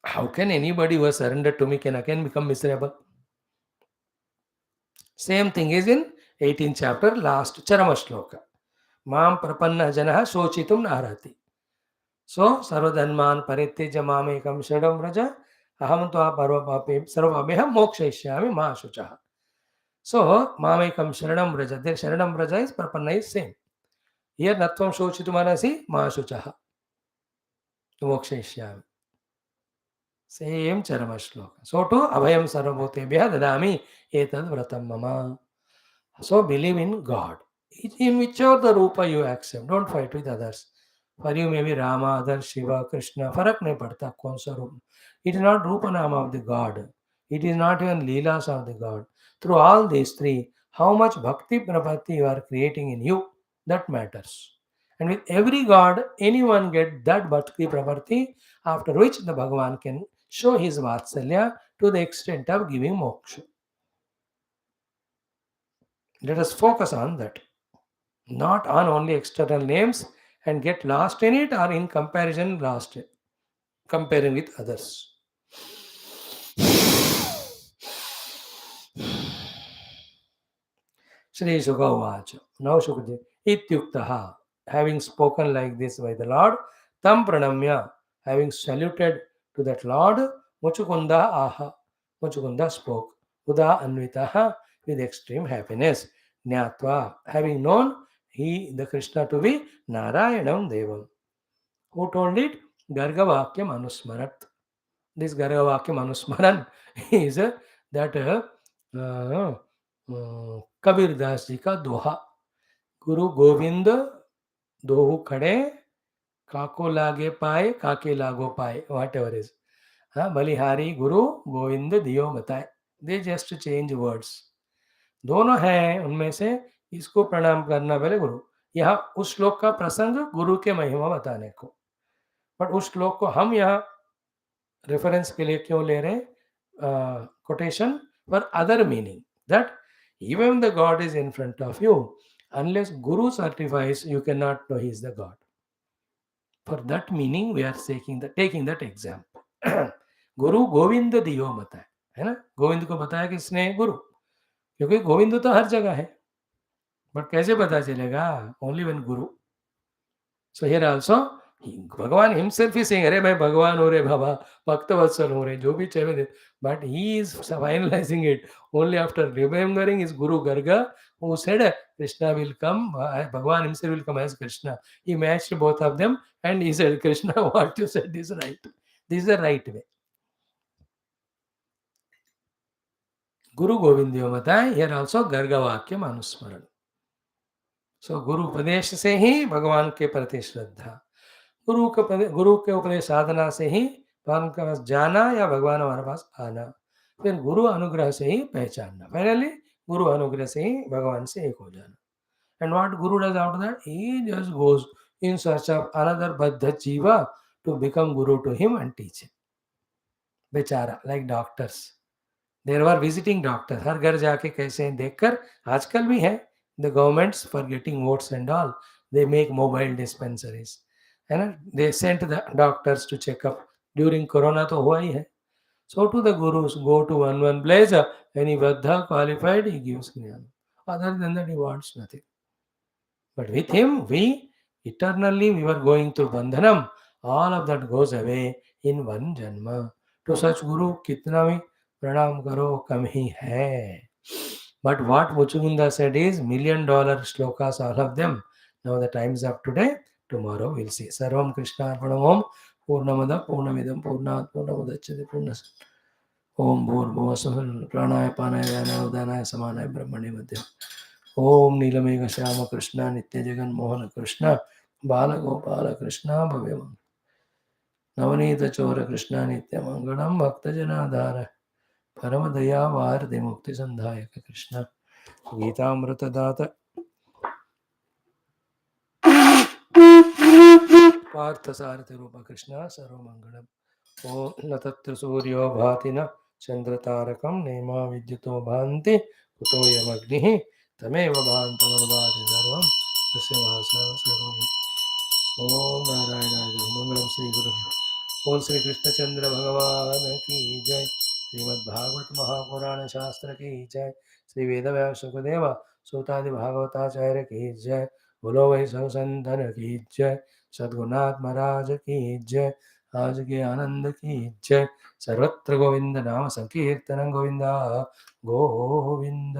How can anybody who has surrendered to me can again become miserable? Same thing is in 18th chapter, last Charama shloka. Mam prapanna janah shocitum narati. So, sarvadhanman parityajya mamekam sharadam vraja aham tva parvapape sarvabhyam mokshayishyami ma shuchah. So, mamekam sharadam vraja. There sharadam vraja is prapanna is same. Here natvam shocitum arasi ma shuchah. Mokshayishyami. Same Charama shloka. So to Abhayam Sarvabhutebhya Dadami Etad Vratam Mama. So believe in God. In whichever the Rupa you accept. Don't fight with others. For you may be Rama, others Shiva, Krishna. Farak nahi padta kaun sa Rupa. It is not Rupa Nama of the God. It is not even Leelas of the God. Through all these three, how much Bhakti Prabhati you are creating in you, that matters. And with every God, anyone get that Bhakti Prabhati, after which the Bhagavan can show his Vatsalya to the extent of giving moksha. Let us focus on that, not on only external names and get lost in it or in comparison lost it, comparing with others. Shri Sukha Now Shukadev Ityuktaha, having spoken like this by the Lord, Tam Pranamya, having saluted to that Lord, Muchukunda Aha, Muchukunda spoke, Uda Anvitaha, with extreme happiness, Nyatva, having known he, the Krishna, to be Narayanam Devam. Who told it? Gargavakyam Anusmarat. This Gargavakyam Anusmaran is that Kabir Das ji का दोहा, गुरु गोविंद दोहु खड़े, काको लागे पाए, काके लागो पाए, what ever is, हाँ, बलिहारी गुरु गोविंद दियो बताए, दे जस्ट चेंज वर्ड्स, दोनों हैं उनमें से, इसको प्रणाम करना पहले गुरु। यहाँ उस श्लोक का प्रसंग गुरु के महिमा बताने को, बट उस श्लोक को हम यहाँ रेफरेंस के लिए क्यों ले रहे हैं, quotation for other meaning, that even the God is in front of you, unless Guru certifies, you cannot know he is the God. For that meaning, we are taking that example. गुरु गोविंद दियो बताए, है ना, गोविंद को बताया किसने, गुरु, क्योंकि गोविंद तो हर जगह है, बट कैसे पता चलेगा, only when Guru. So here also भगवान हिमसेल्फ इज सेइंग, अरे मैं भगवान हो रे बाबा, भक्त वत्सल हो रे, जो भी चाहिए, but he is finalising it only after remembering is guru Garga, who said Krishna will come, Bhagavan himself will come as Krishna. He matched both of them and he said, Krishna, what you said is right. This is the right way. Guru Govindyo बताए, here also गर्गा वाक्य अनुस्मरण। सो गुरु उपदेश से ही भगवान के प्रति श्रद्धा, गुरु के उपदेश साधना से ही भगवान के पास जाना या भगवान हमारे पास आना, फिर गुरु अनुग्रह से ही पहचानना, फाइनली गुरु अनुग्रह से ही भगवान से एक हो जाना। And what guru does after that, he just goes in search of another बद्ध जीवा to become guru to him and teach him. बेचारा, like doctors, there are visiting doctor, हर घर जाके कैसे देखकर, आजकल भी है, the governments for getting votes and all, they make mobile dispensaries, है ना, they sent the doctors to checkup, during corona तो हुआ ही है। So to the guru's, go to one place, any बद्धा qualified, he gives gyan, other than that he wants nothing, but with him we eternally, we were going through bandhanam, all of that goes away in one janma. To such guru kitna bhi pranam karo kam hi hai. But what Muchukunda said is $1,000,000 shlokas, all of them. Now the times of today, tomorrow we'll see. Sarvam Krishna Arpanam Om Purnamada Purnamidam Purnat Purnamudachyate Purnas Om Bhur Pranaya Panaya Vyana Udanaya Samanaya Brahmani Madhyam ओम नीलमेघ श्याम कृष्ण नित्य जगन मोहन कृष्ण बाल गोपाल कृष्ण भव्य नवनीत चोर कृष्ण नित्य मंगलम भक्त जनाधार परम दया वारधि मुक्ति संधायक कृष्ण गीतामृत दात पार्थ सारथि रूप कृष्ण सर्वमंगलम। ओम न तत्र सूर्यो भाति न चंद्र तारकम नेमा विद्युतो भान्ति कुतो यमग्निः तमेव भान्तमनुभाति सर्वं तस्य भासा सर्वम्। ओम नारायणाय मंगलम श्री गुरु। ओम श्री कृष्णचंद्र भगवान की जय। श्रीमद्भागवत महापुराण शास्त्र की जय। श्री वेदव्यास सुखदेव सूतादि भागवताचार्य की जय। बोलो वै सब संतन की जय। सद्गुरुनाथ महाराज की जय। आज के आनंद की जय। सर्वत्र गोविंद नाम संकीर्तन Govinda Govind.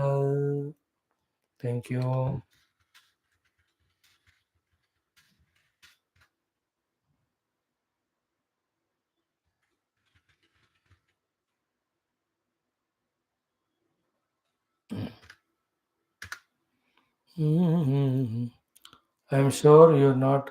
Thank you. I am sure you are not